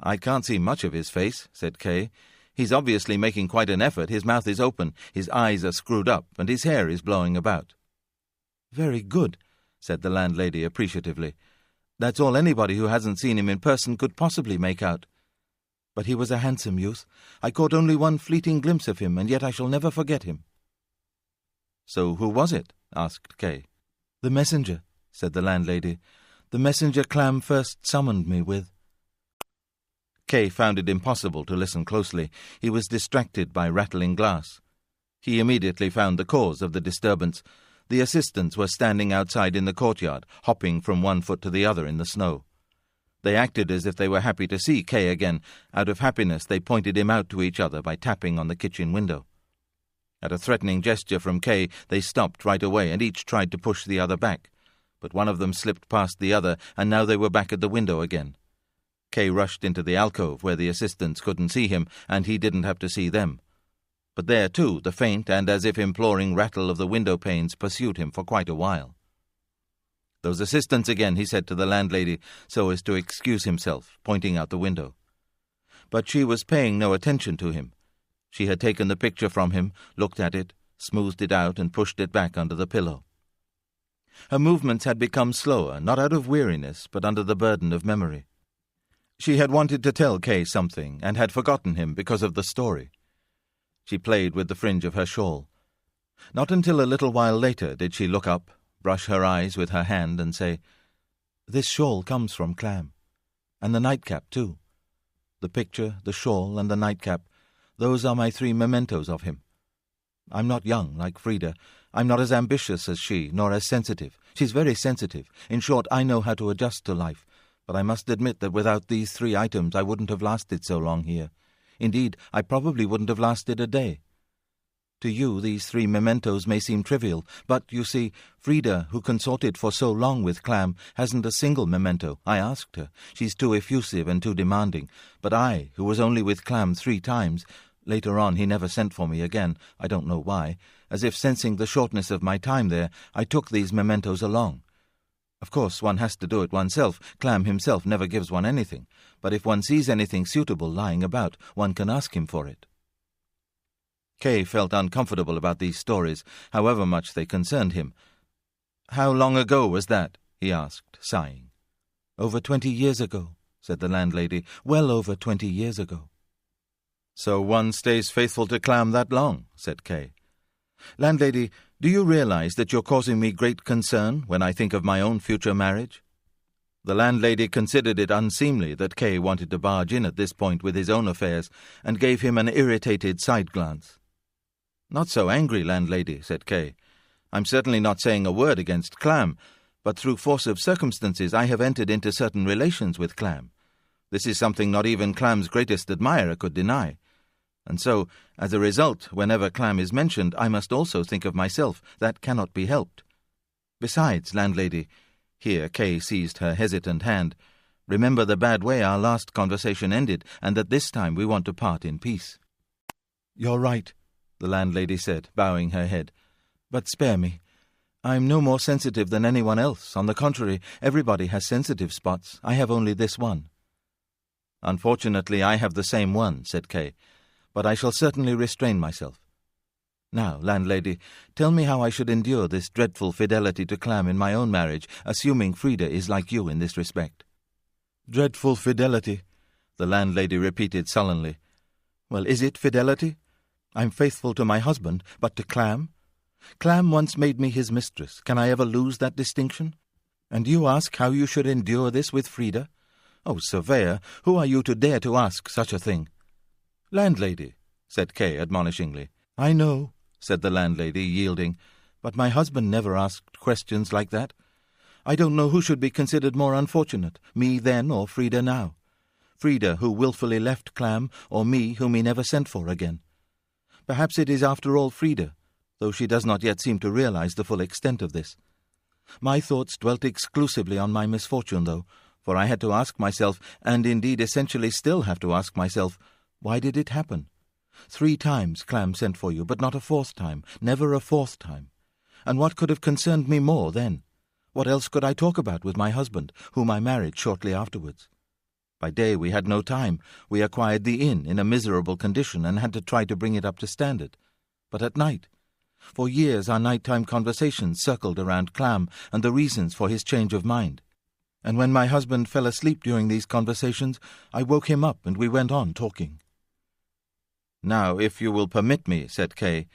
"I can't see much of his face," said Kay. "He's obviously making quite an effort. His mouth is open, his eyes are screwed up, and his hair is blowing about." "Very good," said the landlady appreciatively. "That's all anybody who hasn't seen him in person could possibly make out. But he was a handsome youth. I caught only one fleeting glimpse of him, and yet I shall never forget him." "So who was it?" asked Kay. "The messenger," said the landlady. "The messenger Clam first summoned me with." Kay found it impossible to listen closely. He was distracted by rattling glass. He immediately found the cause of the disturbance. The assistants were standing outside in the courtyard, hopping from one foot to the other in the snow. They acted as if they were happy to see Kay again. Out of happiness they pointed him out to each other by tapping on the kitchen window. At a threatening gesture from Kay, they stopped right away, and each tried to push the other back. But one of them slipped past the other, and now they were back at the window again. Kay rushed into the alcove where the assistants couldn't see him, and he didn't have to see them. But there, too, the faint and as if imploring rattle of the window panes pursued him for quite a while. "Those assistants again," he said to the landlady, so as to excuse himself, pointing out the window. But she was paying no attention to him. She had taken the picture from him, looked at it, smoothed it out, and pushed it back under the pillow. Her movements had become slower, not out of weariness, but under the burden of memory. She had wanted to tell Kay something, and had forgotten him because of the story. She played with the fringe of her shawl. Not until a little while later did she look up, brush her eyes with her hand, and say, "This shawl comes from Clam. And the nightcap, too. The picture, the shawl, and the nightcap, those are my 3 mementos of him. I'm not young, like Frida. I'm not as ambitious as she, nor as sensitive. She's very sensitive. In short, I know how to adjust to life. But I must admit that without these 3 items I wouldn't have lasted so long here. Indeed, I probably wouldn't have lasted a day. To you, these 3 mementos may seem trivial, but, you see, Frida, who consorted for so long with Clam, hasn't a single memento. I asked her. She's too effusive and too demanding. But I, who was only with Clam 3 times... Later on he never sent for me again, I don't know why. As if sensing the shortness of my time there, I took these mementos along. Of course, one has to do it oneself. Clam himself never gives one anything. But if one sees anything suitable lying about, one can ask him for it." Kay felt uncomfortable about these stories, however much they concerned him. "How long ago was that?" he asked, sighing. "Over 20 years ago," said the landlady. "Well over 20 years ago." "So one stays faithful to Clam that long," said Kay. "Landlady, do you realize that you're causing me great concern when I think of my own future marriage?" The landlady considered it unseemly that Kay wanted to barge in at this point with his own affairs, and gave him an irritated side glance. "Not so angry, landlady," said Kay. "I'm certainly not saying a word against Clam, but through force of circumstances I have entered into certain relations with Clam. This is something not even Clam's greatest admirer could deny. And so, as a result, whenever Clam is mentioned, I must also think of myself. That cannot be helped. Besides, landlady," here Kay seized her hesitant hand, "remember the bad way our last conversation ended, and that this time we want to part in peace." "You're right," the landlady said, bowing her head. "But spare me. I'm no more sensitive than anyone else. On the contrary, everybody has sensitive spots. I have only this one." "Unfortunately, I have the same one," said Kay. "But I shall certainly restrain myself. Now, landlady, tell me how I should endure this dreadful fidelity to Clam in my own marriage, assuming Frida is like you in this respect." "Dreadful fidelity," the landlady repeated sullenly. "Well, is it fidelity? I'm faithful to my husband, but to Clam? Clam once made me his mistress. Can I ever lose that distinction? And you ask how you should endure this with Frida? Oh, surveyor, who are you to dare to ask such a thing?" "Landlady," said Kay admonishingly. "I know," said the landlady, yielding, "but my husband never asked questions like that. I don't know who should be considered more unfortunate, me then or Frida now. Frida, who wilfully left Clam, or me, whom he never sent for again. Perhaps it is after all Frida, though she does not yet seem to realize the full extent of this. My thoughts dwelt exclusively on my misfortune, though, for I had to ask myself, and indeed essentially still have to ask myself, why did it happen? 3 times Clam sent for you, but not a 4th time, never a 4th time. And what could have concerned me more then? What else could I talk about with my husband, whom I married shortly afterwards? By day we had no time. We acquired the inn in a miserable condition and had to try to bring it up to standard. But at night, for years our nighttime conversations circled around Clam and the reasons for his change of mind. And when my husband fell asleep during these conversations, I woke him up and we went on talking." "Now, if you will permit me," said Kay,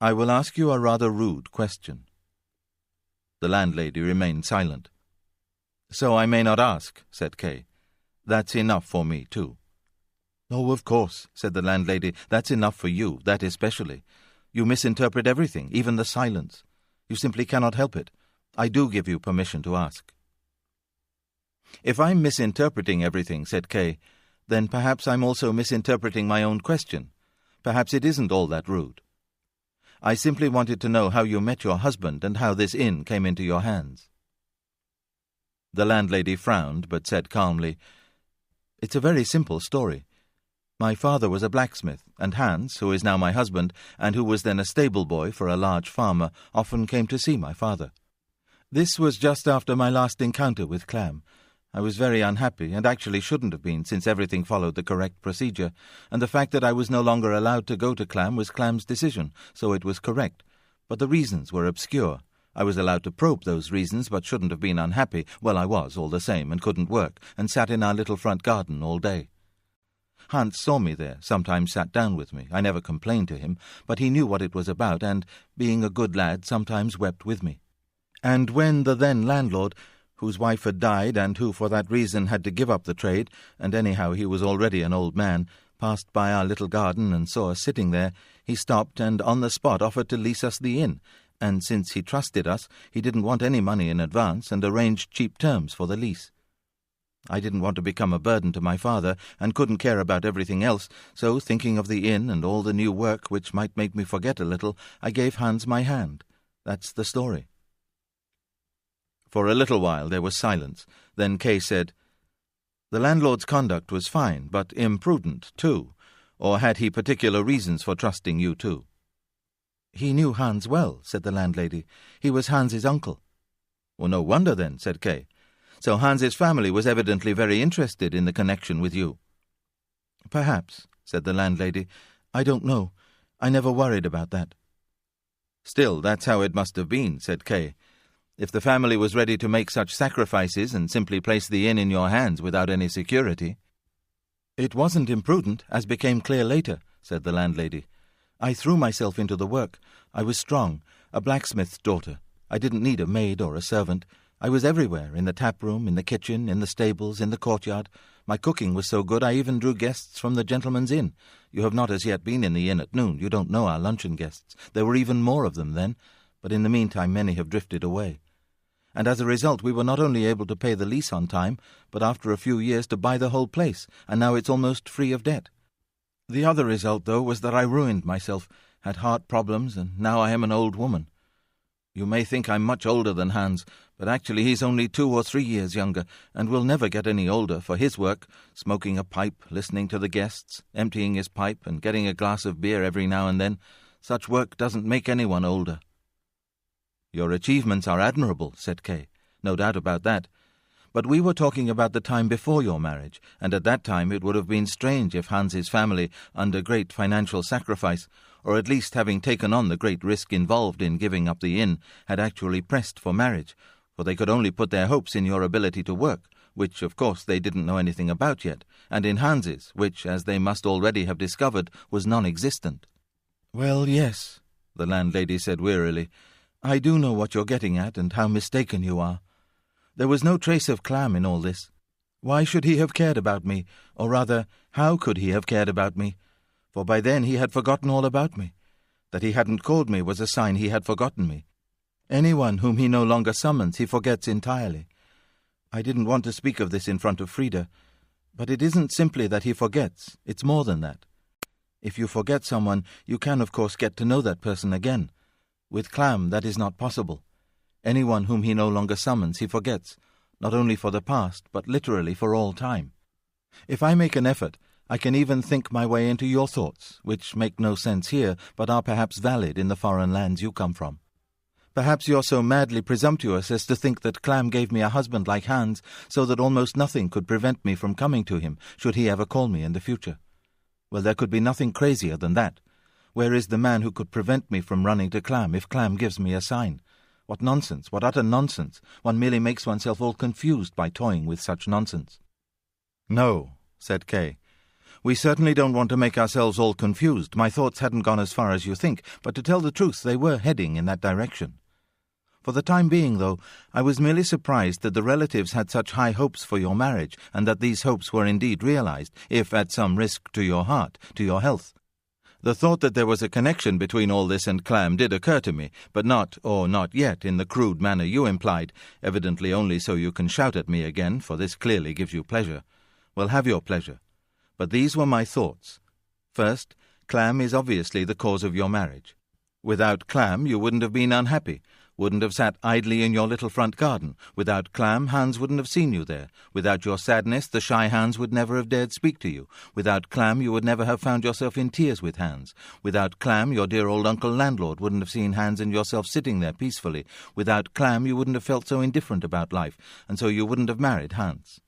"I will ask you a rather rude question." The landlady remained silent. "So I may not ask," said Kay. "That's enough for me, too." "Oh, of course," said the landlady, "that's enough for you, that especially. You misinterpret everything, even the silence. You simply cannot help it. I do give you permission to ask." "If I'm misinterpreting everything," said Kay, "then perhaps I'm also misinterpreting my own question. Perhaps it isn't all that rude. I simply wanted to know how you met your husband and how this inn came into your hands." The landlady frowned, but said calmly, "It's a very simple story. My father was a blacksmith, and Hans, who is now my husband, and who was then a stable boy for a large farmer, often came to see my father. This was just after my last encounter with Clam. I was very unhappy, and actually shouldn't have been, since everything followed the correct procedure, and the fact that I was no longer allowed to go to Clam was Clam's decision, so it was correct. But the reasons were obscure. I was allowed to probe those reasons, but shouldn't have been unhappy. Well, I was, all the same, and couldn't work, and sat in our little front garden all day. Hans saw me there, sometimes sat down with me. I never complained to him, but he knew what it was about, and, being a good lad, sometimes wept with me. And when the then landlord, whose wife had died, and who for that reason had to give up the trade, and anyhow he was already an old man, passed by our little garden and saw us sitting there, he stopped and on the spot offered to lease us the inn, and since he trusted us, he didn't want any money in advance, and arranged cheap terms for the lease. I didn't want to become a burden to my father, and couldn't care about everything else, so, thinking of the inn and all the new work which might make me forget a little, I gave Hans my hand. That's the story. For a little while there was silence. Then Kay said, "The landlord's conduct was fine, but imprudent, too. Or had he particular reasons for trusting you, too?" "He knew Hans well," said the landlady. "He was Hans's uncle." "Well, no wonder, then," said Kay. "So Hans's family was evidently very interested in the connection with you." "Perhaps," said the landlady. "I don't know. I never worried about that." "Still, that's how it must have been," said Kay. "If the family was ready to make such sacrifices and simply place the inn in your hands without any security." "It wasn't imprudent, as became clear later," said the landlady. "I threw myself into the work. I was strong, a blacksmith's daughter. I didn't need a maid or a servant. I was everywhere, in the tap-room, in the kitchen, in the stables, in the courtyard. My cooking was so good I even drew guests from the gentleman's inn. You have not as yet been in the inn at noon. You don't know our luncheon guests. There were even more of them then, but in the meantime many have drifted away. And as a result we were not only able to pay the lease on time, but after a few years to buy the whole place, and now it's almost free of debt. The other result, though, was that I ruined myself, had heart problems, and now I am an old woman. You may think I'm much older than Hans, but actually he's only 2 or 3 years younger, and will never get any older, for his work, smoking a pipe, listening to the guests, emptying his pipe, and getting a glass of beer every now and then, such work doesn't make anyone older." "Your achievements are admirable," said Kay. "No doubt about that. But we were talking about the time before your marriage, and at that time it would have been strange if Hans's family, under great financial sacrifice, or at least having taken on the great risk involved in giving up the inn, had actually pressed for marriage, for they could only put their hopes in your ability to work, which, of course, they didn't know anything about yet, and in Hans's, which, as they must already have discovered, was non-existent." "Well, yes," the landlady said wearily. "I do know what you're getting at, and how mistaken you are. There was no trace of Clam in all this. Why should he have cared about me? Or rather, how could he have cared about me? For by then he had forgotten all about me. That he hadn't called me was a sign he had forgotten me. Anyone whom he no longer summons he forgets entirely. I didn't want to speak of this in front of Frida, but it isn't simply that he forgets, it's more than that. If you forget someone, you can of course get to know that person again. With Clam that is not possible. Anyone whom he no longer summons he forgets, not only for the past, but literally for all time. If I make an effort, I can even think my way into your thoughts, which make no sense here, but are perhaps valid in the foreign lands you come from. Perhaps you're so madly presumptuous as to think that Clam gave me a husband like Hans, so that almost nothing could prevent me from coming to him, should he ever call me in the future. Well, there could be nothing crazier than that. Where is the man who could prevent me from running to Clam if Clam gives me a sign? What nonsense, what utter nonsense. One merely makes oneself all confused by toying with such nonsense." "No," said Kay. "We certainly don't want to make ourselves all confused. My thoughts hadn't gone as far as you think, but to tell the truth, they were heading in that direction. For the time being, though, I was merely surprised that the relatives had such high hopes for your marriage, and that these hopes were indeed realized, if at some risk to your heart, to your health. The thought that there was a connection between all this and Clam did occur to me, but not, or not yet, in the crude manner you implied, evidently only so you can shout at me again, for this clearly gives you pleasure. Well, have your pleasure. But these were my thoughts. First, Clam is obviously the cause of your marriage. Without Clam you wouldn't have been unhappy, wouldn't have sat idly in your little front garden. Without Clam, Hans wouldn't have seen you there. Without your sadness, the shy Hans would never have dared speak to you. Without Clam, you would never have found yourself in tears with Hans. Without Clam, your dear old uncle landlord wouldn't have seen Hans and yourself sitting there peacefully. Without Clam, you wouldn't have felt so indifferent about life, and so you wouldn't have married Hans.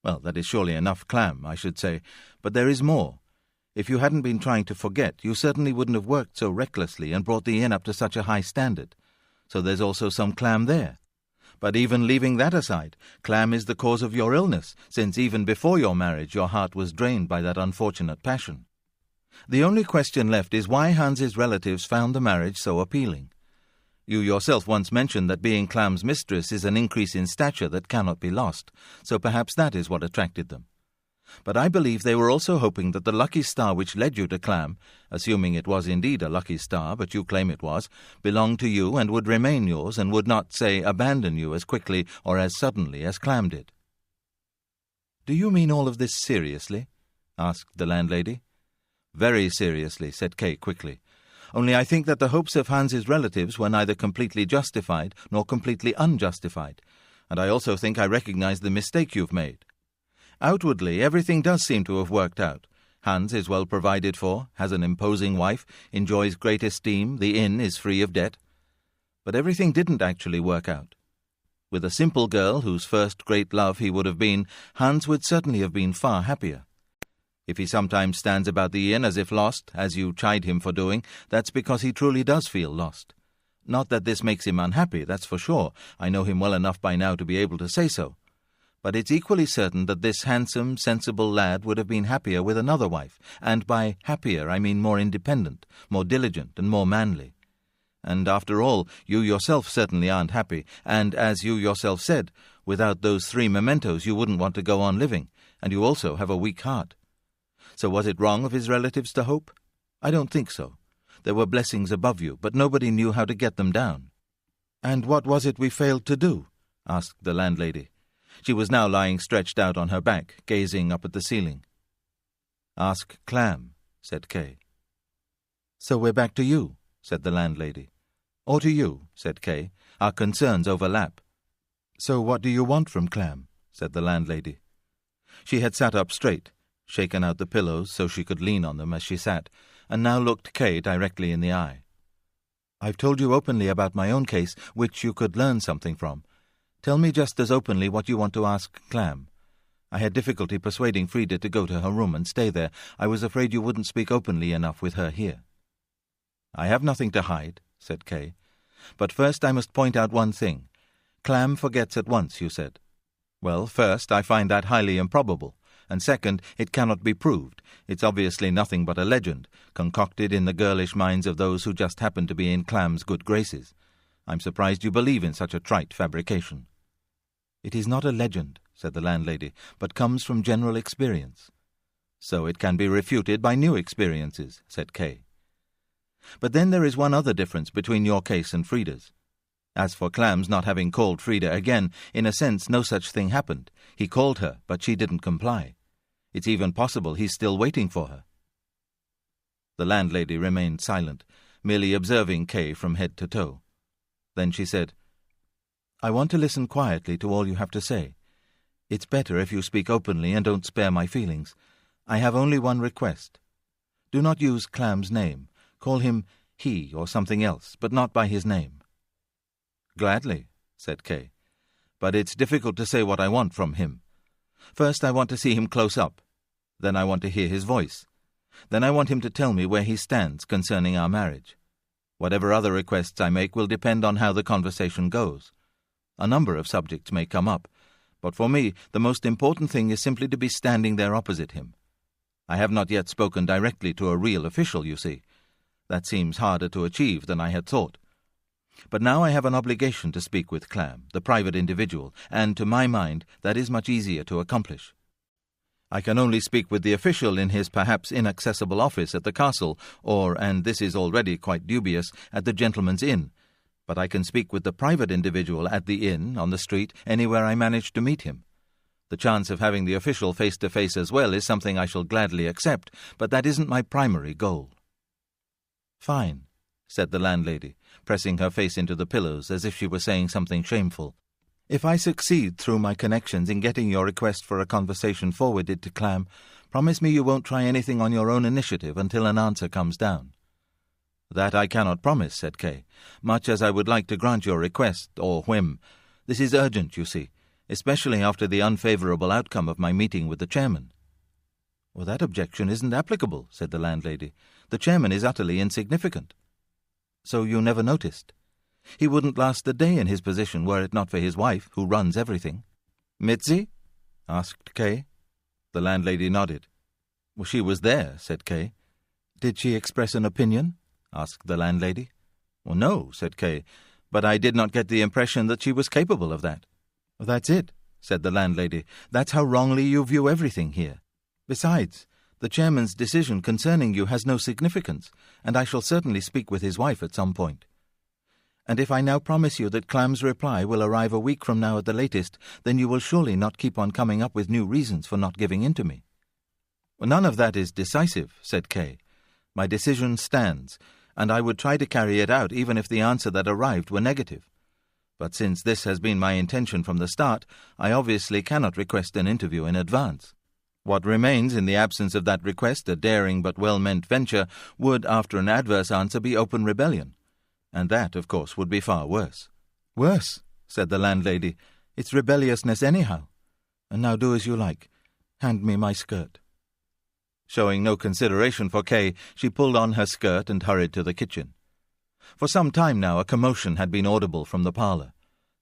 Well, that is surely enough Clam, I should say, but there is more. If you hadn't been trying to forget, you certainly wouldn't have worked so recklessly and brought the inn up to such a high standard. So there's also some Clam there. But even leaving that aside, Clam is the cause of your illness, since even before your marriage your heart was drained by that unfortunate passion. The only question left is why Hans's relatives found the marriage so appealing. You yourself once mentioned that being Clam's mistress is an increase in stature that cannot be lost, so perhaps that is what attracted them. But I believe they were also hoping that the lucky star which led you to Clam, assuming it was indeed a lucky star, but you claim it was, belonged to you and would remain yours and would not, say, abandon you as quickly or as suddenly as Clam did. "Do you mean all of this seriously?" asked the landlady. "Very seriously," said Kay quickly. "Only I think that the hopes of Hans's relatives were neither completely justified nor completely unjustified, and I also think I recognize the mistake you've made. Outwardly, everything does seem to have worked out. Hans is well provided for, has an imposing wife, enjoys great esteem, the inn is free of debt. But everything didn't actually work out. With a simple girl, whose first great love he would have been, Hans would certainly have been far happier. If he sometimes stands about the inn as if lost, as you chide him for doing, that's because he truly does feel lost. Not that this makes him unhappy, that's for sure. I know him well enough by now to be able to say so. But it's equally certain that this handsome, sensible lad would have been happier with another wife, and by happier I mean more independent, more diligent, and more manly. And after all, you yourself certainly aren't happy, and as you yourself said, without those 3 mementos you wouldn't want to go on living, and you also have a weak heart. So was it wrong of his relatives to hope? I don't think so. There were blessings above you, but nobody knew how to get them down." "And what was it we failed to do?" asked the landlady. She was now lying stretched out on her back, gazing up at the ceiling. "Ask Clam," said Kay. "So we're back to you," said the landlady. "Or to you," said Kay. "Our concerns overlap." "So what do you want from Clam?" said the landlady. She had sat up straight, shaken out the pillows so she could lean on them as she sat, and now looked Kay directly in the eye. "I've told you openly about my own case, which you could learn something from. Tell me just as openly what you want to ask Clam. I had difficulty persuading Frida to go to her room and stay there. I was afraid you wouldn't speak openly enough with her here." "I have nothing to hide," said Kay. "But first I must point out one thing. Clam forgets at once, you said. Well, first, I find that highly improbable, and second, it cannot be proved. It's obviously nothing but a legend, concocted in the girlish minds of those who just happen to be in Clam's good graces. I'm surprised you believe in such a trite fabrication." "It is not a legend," said the landlady, "but comes from general experience." "So it can be refuted by new experiences," said Kay. "But then there is one other difference between your case and Frida's. As for Clam's not having called Frida again, in a sense no such thing happened. He called her, but she didn't comply. It's even possible he's still waiting for her." The landlady remained silent, merely observing Kay from head to toe. Then she said, "I want to listen quietly to all you have to say. It's better if you speak openly and don't spare my feelings. I have only one request. Do not use Clam's name. Call him he or something else, but not by his name." "Gladly," said Kay. "But it's difficult to say what I want from him. First I want to see him close up. Then I want to hear his voice. Then I want him to tell me where he stands concerning our marriage. Whatever other requests I make will depend on how the conversation goes. A number of subjects may come up, but for me the most important thing is simply to be standing there opposite him. I have not yet spoken directly to a real official, you see. That seems harder to achieve than I had thought. But now I have an obligation to speak with Clam, the private individual, and to my mind that is much easier to accomplish. I can only speak with the official in his perhaps inaccessible office at the castle, or, and this is already quite dubious, at the gentleman's inn. But I can speak with the private individual at the inn, on the street, anywhere I manage to meet him. The chance of having the official face-to-face as well is something I shall gladly accept, but that isn't my primary goal." "Fine," said the landlady, pressing her face into the pillows as if she were saying something shameful. "If I succeed through my connections in getting your request for a conversation forwarded to Clam, promise me you won't try anything on your own initiative until an answer comes down." "That I cannot promise," said Kay, "much as I would like to grant your request, or whim. This is urgent, you see, especially after the unfavourable outcome of my meeting with the chairman." "Well, that objection isn't applicable," said the landlady. "The chairman is utterly insignificant." "So you never noticed? He wouldn't last a day in his position were it not for his wife, who runs everything." "Mitzi?" asked Kay. The landlady nodded. "Well, she was there," said Kay. "Did she express an opinion?" asked the landlady. "Well, no," said Kay, "but I did not get the impression that she was capable of that." "That's it," said the landlady. "That's how wrongly you view everything here. Besides, the chairman's decision concerning you has no significance, and I shall certainly speak with his wife at some point. And if I now promise you that Clam's reply will arrive a week from now at the latest, then you will surely not keep on coming up with new reasons for not giving in to me." "Well, none of that is decisive," said Kay. "My decision stands, and I would try to carry it out even if the answer that arrived were negative. But since this has been my intention from the start, I obviously cannot request an interview in advance. What remains in the absence of that request, a daring but well-meant venture, would, after an adverse answer, be open rebellion. And that, of course, would be far worse." "Worse," said the landlady. "It's rebelliousness anyhow. And now do as you like. Hand me my skirt." Showing no consideration for Kay, she pulled on her skirt and hurried to the kitchen. For some time now a commotion had been audible from the parlour.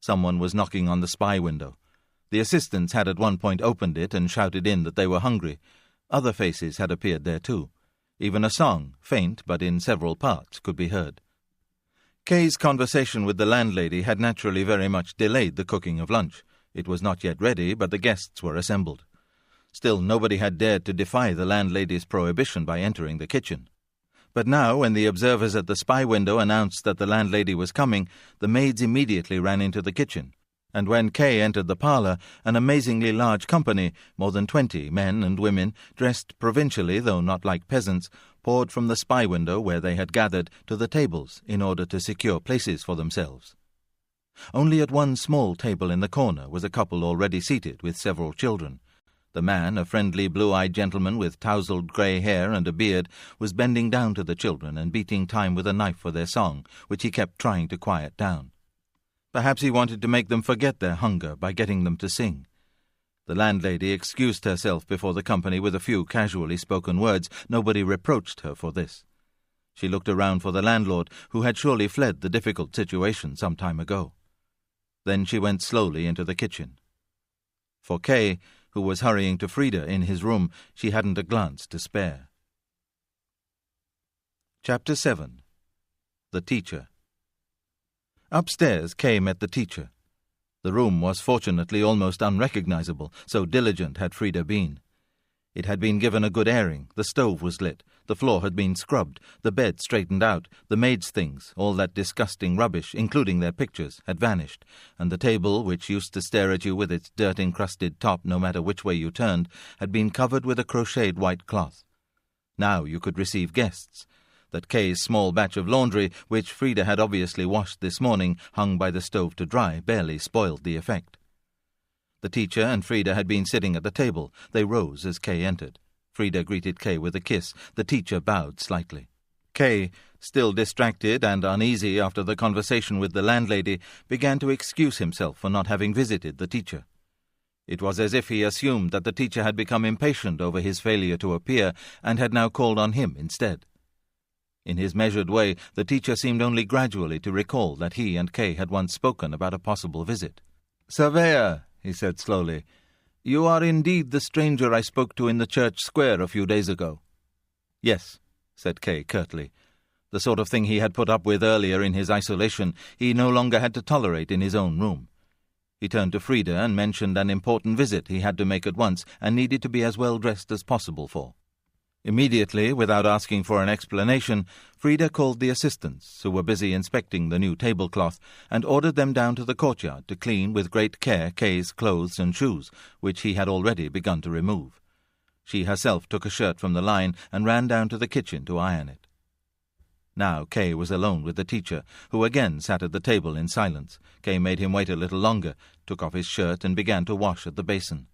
Someone was knocking on the spy window. The assistants had at one point opened it and shouted in that they were hungry. Other faces had appeared there too. Even a song, faint but in several parts, could be heard. Kay's conversation with the landlady had naturally very much delayed the cooking of lunch. It was not yet ready, but the guests were assembled. Still, nobody had dared to defy the landlady's prohibition by entering the kitchen. But now, when the observers at the spy window announced that the landlady was coming, the maids immediately ran into the kitchen. And when Kay entered the parlour, an amazingly large company, more than 20 men and women, dressed provincially, though not like peasants, poured from the spy window where they had gathered to the tables in order to secure places for themselves. Only at one small table in the corner was a couple already seated with several children. The man, a friendly blue-eyed gentleman with tousled grey hair and a beard, was bending down to the children and beating time with a knife for their song, which he kept trying to quiet down. Perhaps he wanted to make them forget their hunger by getting them to sing. The landlady excused herself before the company with a few casually spoken words. Nobody reproached her for this. She looked around for the landlord, who had surely fled the difficult situation some time ago. Then she went slowly into the kitchen. For Kay, who was hurrying to Frida in his room, she hadn't a glance to spare. Chapter 7. The Teacher. Upstairs, Kay met the teacher. The room was fortunately almost unrecognizable, so diligent had Frida been. It had been given a good airing, the stove was lit, the floor had been scrubbed, the bed straightened out, the maids' things, all that disgusting rubbish, including their pictures, had vanished, and the table, which used to stare at you with its dirt-encrusted top no matter which way you turned, had been covered with a crocheted white cloth. Now you could receive guests. That Kay's small batch of laundry, which Frida had obviously washed this morning, hung by the stove to dry, barely spoiled the effect. The teacher and Frida had been sitting at the table. They rose as Kay entered. Frida greeted Kay with a kiss. The teacher bowed slightly. Kay, still distracted and uneasy after the conversation with the landlady, began to excuse himself for not having visited the teacher. It was as if he assumed that the teacher had become impatient over his failure to appear and had now called on him instead. In his measured way, the teacher seemed only gradually to recall that he and Kay had once spoken about a possible visit. "Surveyor," he said slowly, "you are indeed the stranger I spoke to in the church square a few days ago." "Yes," said Kay curtly. The sort of thing he had put up with earlier in his isolation he no longer had to tolerate in his own room. He turned to Frida and mentioned an important visit he had to make at once and needed to be as well dressed as possible for. Immediately, without asking for an explanation, Frida called the assistants, who were busy inspecting the new tablecloth, and ordered them down to the courtyard to clean with great care Kay's clothes and shoes, which he had already begun to remove. She herself took a shirt from the line and ran down to the kitchen to iron it. Now Kay was alone with the teacher, who again sat at the table in silence. Kay made him wait a little longer, took off his shirt, and began to wash at the basin.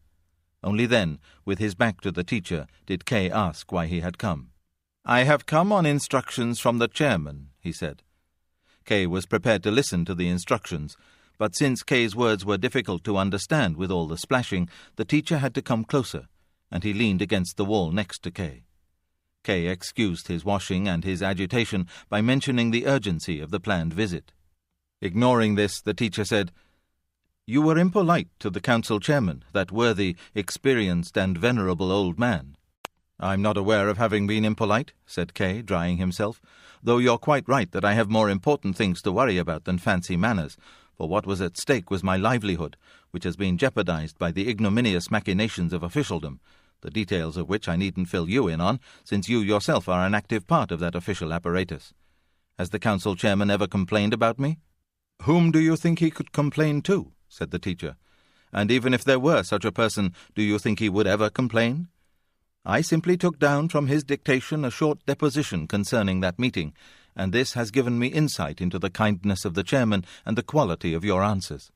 Only then, with his back to the teacher, did Kay ask why he had come. "I have come on instructions from the chairman," he said. Kay was prepared to listen to the instructions, but since Kay's words were difficult to understand with all the splashing, the teacher had to come closer, and he leaned against the wall next to Kay. Kay excused his washing and his agitation by mentioning the urgency of the planned visit. Ignoring this, the teacher said, "You were impolite to the council chairman, that worthy, experienced and venerable old man." "I'm not aware of having been impolite," said Kay, drying himself, "though you're quite right that I have more important things to worry about than fancy manners, for what was at stake was my livelihood, which has been jeopardized by the ignominious machinations of officialdom, the details of which I needn't fill you in on, since you yourself are an active part of that official apparatus. Has the council chairman ever complained about me?" "Whom do you think he could complain to?" said the teacher. "And even if there were such a person, do you think he would ever complain? I simply took down from his dictation a short deposition concerning that meeting, and this has given me insight into the kindness of the chairman and the quality of your answers."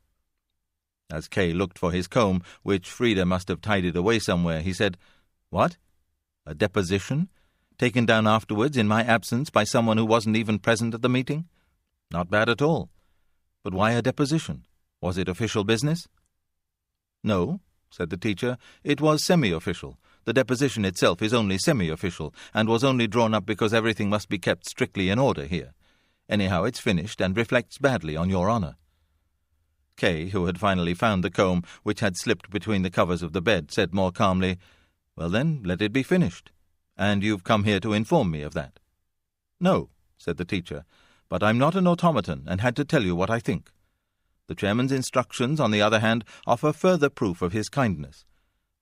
As Kay looked for his comb, which Frida must have tidied away somewhere, he said, "What? A deposition? Taken down afterwards in my absence by someone who wasn't even present at the meeting? Not bad at all. But why a deposition? Was it official business?" "No," said the teacher, "it was semi-official. The deposition itself is only semi-official, and was only drawn up because everything must be kept strictly in order here. Anyhow, it's finished, and reflects badly on your honour." Kay, who had finally found the comb, which had slipped between the covers of the bed, said more calmly, "Well then, let it be finished. And you've come here to inform me of that." "No," said the teacher, "but I'm not an automaton, and had to tell you what I think. The chairman's instructions, on the other hand, offer further proof of his kindness.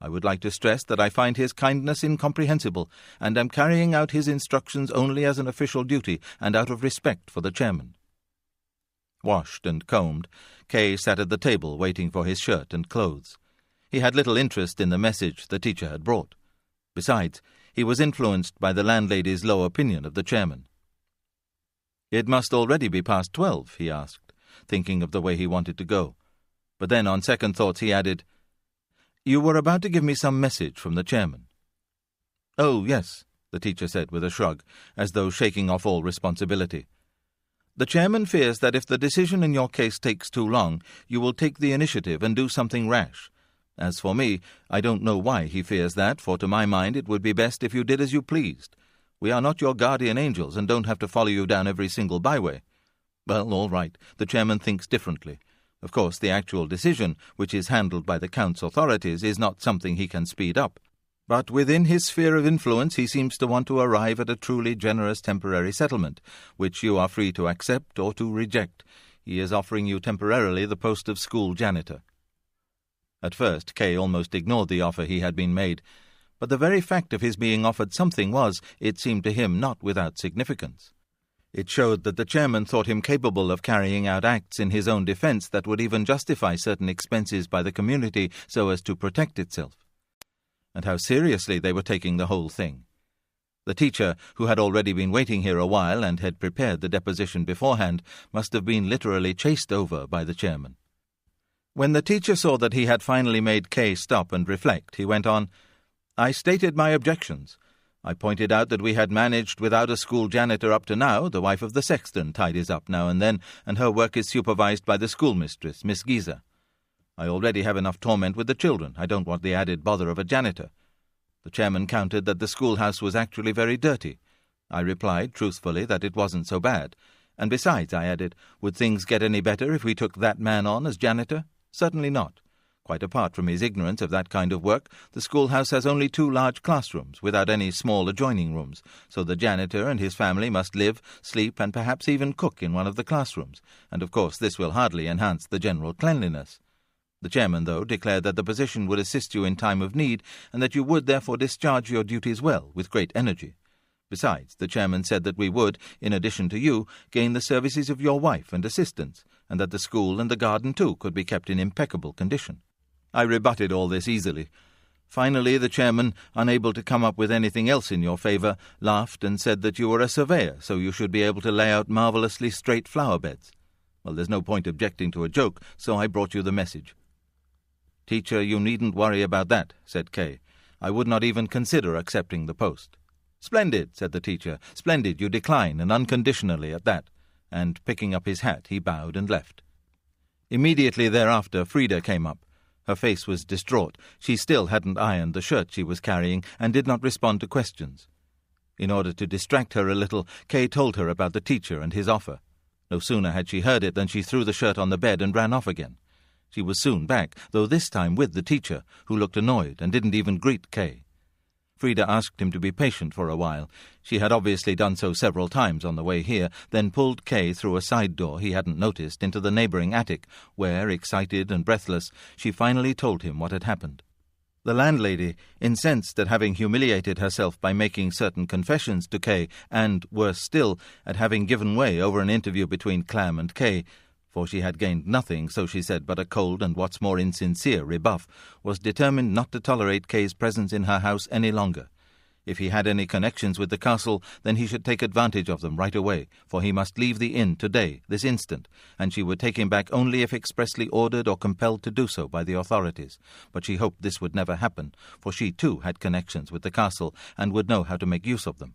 I would like to stress that I find his kindness incomprehensible, and am carrying out his instructions only as an official duty and out of respect for the chairman." Washed and combed, Kay sat at the table waiting for his shirt and clothes. He had little interest in the message the teacher had brought. Besides, he was influenced by the landlady's low opinion of the chairman. "It must already be past 12, he asked, thinking of the way he wanted to go. But then, on second thoughts, he added, "You were about to give me some message from the chairman." "Oh, yes," the teacher said with a shrug, as though shaking off all responsibility. "The chairman fears that if the decision in your case takes too long, you will take the initiative and do something rash. As for me, I don't know why he fears that, for to my mind it would be best if you did as you pleased. We are not your guardian angels and don't have to follow you down every single byway. Well, all right, the chairman thinks differently. Of course, the actual decision, which is handled by the Count's authorities, is not something he can speed up. But within his sphere of influence he seems to want to arrive at a truly generous temporary settlement, which you are free to accept or to reject. He is offering you temporarily the post of school janitor." At first, Kay almost ignored the offer he had been made, but the very fact of his being offered something was, it seemed to him, not without significance. It showed that the chairman thought him capable of carrying out acts in his own defence that would even justify certain expenses by the community so as to protect itself. And how seriously they were taking the whole thing. The teacher, who had already been waiting here a while and had prepared the deposition beforehand, must have been literally chased over by the chairman. When the teacher saw that he had finally made Kay stop and reflect, he went on, "I stated my objections. I pointed out that we had managed without a school janitor up to now. The wife of the sexton tidies up now and then, and her work is supervised by the schoolmistress, Miss Giza. I already have enough torment with the children. I don't want the added bother of a janitor." The chairman countered that the schoolhouse was actually very dirty. I replied, truthfully, that it wasn't so bad. And besides, I added, would things get any better if we took that man on as janitor? Certainly not. Quite apart from his ignorance of that kind of work, the schoolhouse has only 2 large classrooms, without any small adjoining rooms, so the janitor and his family must live, sleep, and perhaps even cook in one of the classrooms, and of course this will hardly enhance the general cleanliness. The chairman, though, declared that the position would assist you in time of need, and that you would therefore discharge your duties well, with great energy. Besides, the chairman said that we would, in addition to you, gain the services of your wife and assistants, and that the school and the garden, too, could be kept in impeccable condition. I rebutted all this easily. Finally, the chairman, unable to come up with anything else in your favour, laughed and said that you were a surveyor, so you should be able to lay out marvellously straight flower beds. Well, there's no point objecting to a joke, so I brought you the message." "Teacher, you needn't worry about that," said Kay. "I would not even consider accepting the post." "Splendid," said the teacher. "Splendid, you decline, and unconditionally at that." And, picking up his hat, he bowed and left. Immediately thereafter, Frida came up. Her face was distraught. She still hadn't ironed the shirt she was carrying and did not respond to questions. In order to distract her a little, Kay told her about the teacher and his offer. No sooner had she heard it than she threw the shirt on the bed and ran off again. She was soon back, though this time with the teacher, who looked annoyed and didn't even greet Kay. Frida asked him to be patient for a while. She had obviously done so several times on the way here, then pulled Kay through a side door he hadn't noticed into the neighbouring attic, where, excited and breathless, she finally told him what had happened. The landlady, incensed at having humiliated herself by making certain confessions to Kay, and, worse still, at having given way over an interview between Clam and Kay, for she had gained nothing, so she said, but a cold and what's more insincere rebuff, was determined not to tolerate Kay's presence in her house any longer. If he had any connections with the castle, then he should take advantage of them right away, for he must leave the inn today, this instant, and she would take him back only if expressly ordered or compelled to do so by the authorities. But she hoped this would never happen, for she too had connections with the castle and would know how to make use of them.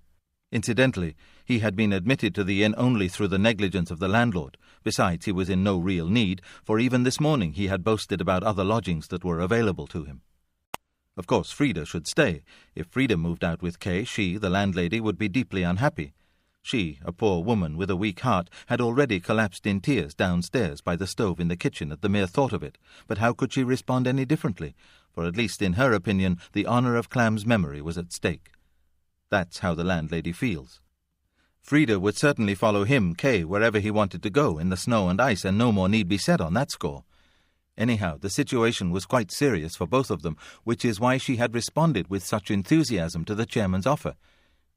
Incidentally, he had been admitted to the inn only through the negligence of the landlord. Besides, he was in no real need, for even this morning he had boasted about other lodgings that were available to him. Of course, Frida should stay. If Frida moved out with Kay, she, the landlady, would be deeply unhappy. She, a poor woman with a weak heart, had already collapsed in tears downstairs by the stove in the kitchen at the mere thought of it. But how could she respond any differently? For at least in her opinion, the honour of Clam's memory was at stake. That's how the landlady feels. Frida would certainly follow him, Kay, wherever he wanted to go, in the snow and ice, and no more need be said on that score. Anyhow, the situation was quite serious for both of them, which is why she had responded with such enthusiasm to the chairman's offer.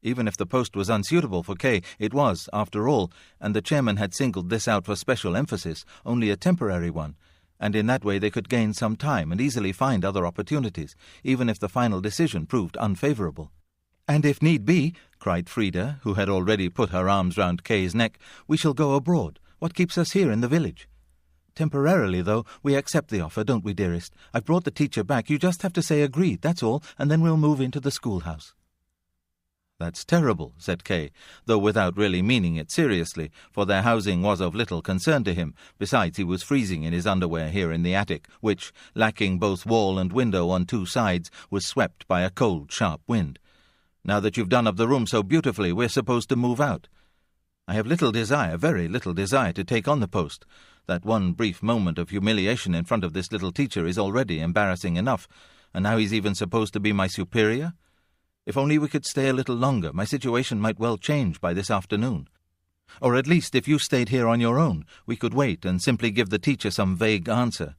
Even if the post was unsuitable for Kay, it was, after all, and the chairman had singled this out for special emphasis, only a temporary one, and in that way they could gain some time and easily find other opportunities, even if the final decision proved unfavourable. "And if need be," cried Frida, who had already put her arms round Kay's neck, "we shall go abroad. What keeps us here in the village? Temporarily, though, we accept the offer, don't we, dearest? I've brought the teacher back. You just have to say agreed, that's all, and then we'll move into the schoolhouse." "That's terrible," said Kay, though without really meaning it seriously, for their housing was of little concern to him. Besides, he was freezing in his underwear here in the attic, which, lacking both wall and window on two sides, was swept by a cold, sharp wind. "Now that you've done up the room so beautifully, we're supposed to move out. I have little desire, very little desire, to take on the post. That one brief moment of humiliation in front of this little teacher is already embarrassing enough, and now he's even supposed to be my superior. If only we could stay a little longer, my situation might well change by this afternoon. Or at least, if you stayed here on your own, we could wait and simply give the teacher some vague answer.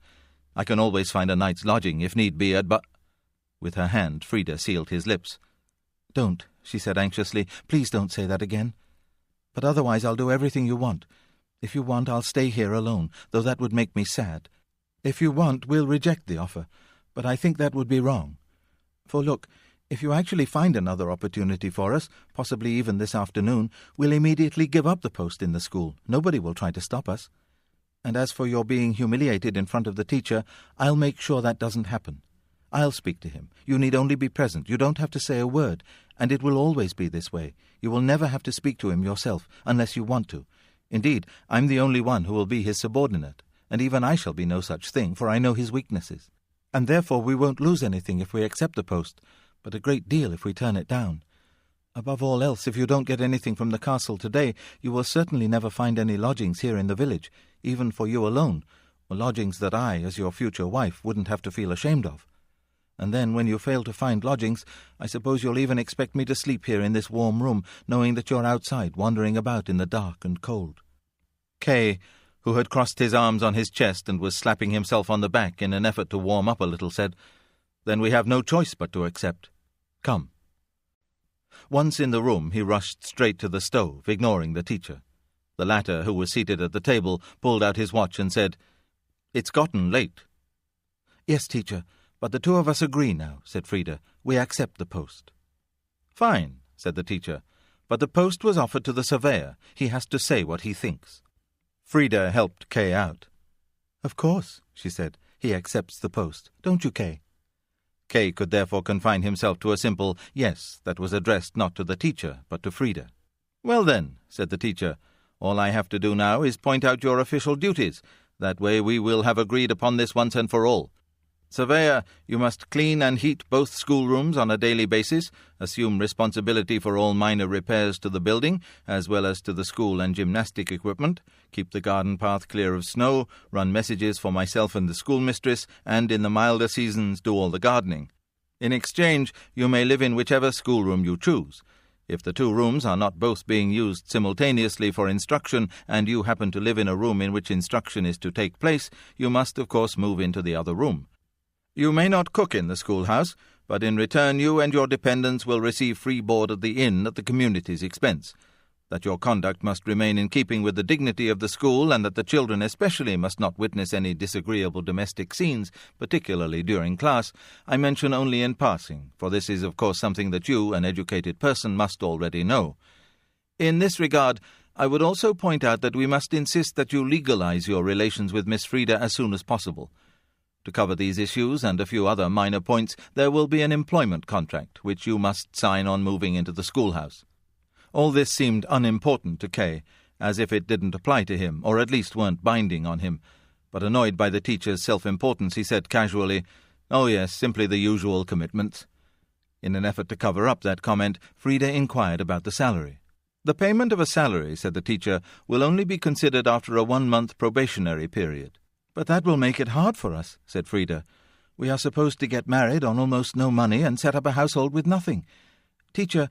I can always find a night's lodging, if need be, but—" With her hand, Frida sealed his lips. "Don't," she said anxiously. "Please don't say that again. But otherwise I'll do everything you want. If you want, I'll stay here alone, though that would make me sad. If you want, we'll reject the offer, but I think that would be wrong. For look, if you actually find another opportunity for us, possibly even this afternoon, we'll immediately give up the post in the school. Nobody will try to stop us. And as for your being humiliated in front of the teacher, I'll make sure that doesn't happen. I'll speak to him. You need only be present. You don't have to say a word, and it will always be this way. You will never have to speak to him yourself, unless you want to. Indeed, I'm the only one who will be his subordinate, and even I shall be no such thing, for I know his weaknesses. And therefore we won't lose anything if we accept the post, but a great deal if we turn it down. Above all else, if you don't get anything from the castle today, you will certainly never find any lodgings here in the village, even for you alone, or lodgings that I, as your future wife, wouldn't have to feel ashamed of. And then, when you fail to find lodgings, I suppose you'll even expect me to sleep here in this warm room, knowing that you're outside, wandering about in the dark and cold." Kay, who had crossed his arms on his chest and was slapping himself on the back in an effort to warm up a little, said, "Then we have no choice but to accept. Come." Once in the room, he rushed straight to the stove, ignoring the teacher. The latter, who was seated at the table, pulled out his watch and said, "It's gotten late." "Yes, teacher, "But the two of us agree now," said Frida. "We accept the post." "Fine," said the teacher. "But the post was offered to the surveyor. He has to say what he thinks." Frida helped Kay out. "Of course," she said. "He accepts the post. Don't you, Kay?" Kay could therefore confine himself to a simple yes that was addressed not to the teacher, but to Frida. "Well then," said the teacher, "all I have to do now is point out your official duties. That way we will have agreed upon this once and for all. Surveyor, you must clean and heat both schoolrooms on a daily basis, assume responsibility for all minor repairs to the building, as well as to the school and gymnastic equipment, keep the garden path clear of snow, run messages for myself and the schoolmistress, and in the milder seasons do all the gardening. In exchange, you may live in whichever schoolroom you choose. If the two rooms are not both being used simultaneously for instruction, and you happen to live in a room in which instruction is to take place, you must, of course, move into the other room. You may not cook in the schoolhouse, but in return you and your dependents will receive free board at the inn at the community's expense. That your conduct must remain in keeping with the dignity of the school, and that the children especially must not witness any disagreeable domestic scenes, particularly during class, I mention only in passing, for this is of course something that you, an educated person, must already know. In this regard, I would also point out that we must insist that you legalize your relations with Miss Frida as soon as possible. To cover these issues and a few other minor points, there will be an employment contract, which you must sign on moving into the schoolhouse." All this seemed unimportant to Kay, as if it didn't apply to him, or at least weren't binding on him. But annoyed by the teacher's self-importance, he said casually, "Oh yes, simply the usual commitments." In an effort to cover up that comment, Frida inquired about the salary. "The payment of a salary," said the teacher, "will only be considered after a 1-month probationary period." "But that will make it hard for us," said Frida. "We are supposed to get married on almost no money and set up a household with nothing. Teacher,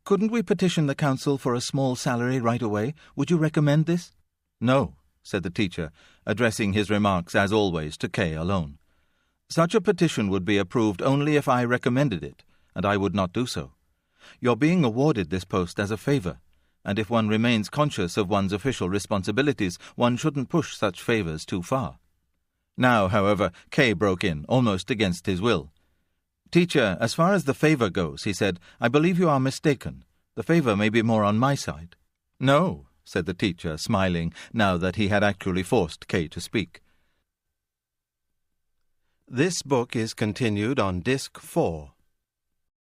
couldn't we petition the council for a small salary right away? Would you recommend this?" "No," said the teacher, addressing his remarks, as always, to Kay alone. "Such a petition would be approved only if I recommended it, and I would not do so. You're being awarded this post as a favour, and if one remains conscious of one's official responsibilities, one shouldn't push such favours too far." Now, however, Kay broke in, almost against his will. "Teacher, as far as the favour goes," he said, "I believe you are mistaken. The favour may be more on my side." "No," said the teacher, smiling, now that he had actually forced Kay to speak. This book is continued on Disc 4.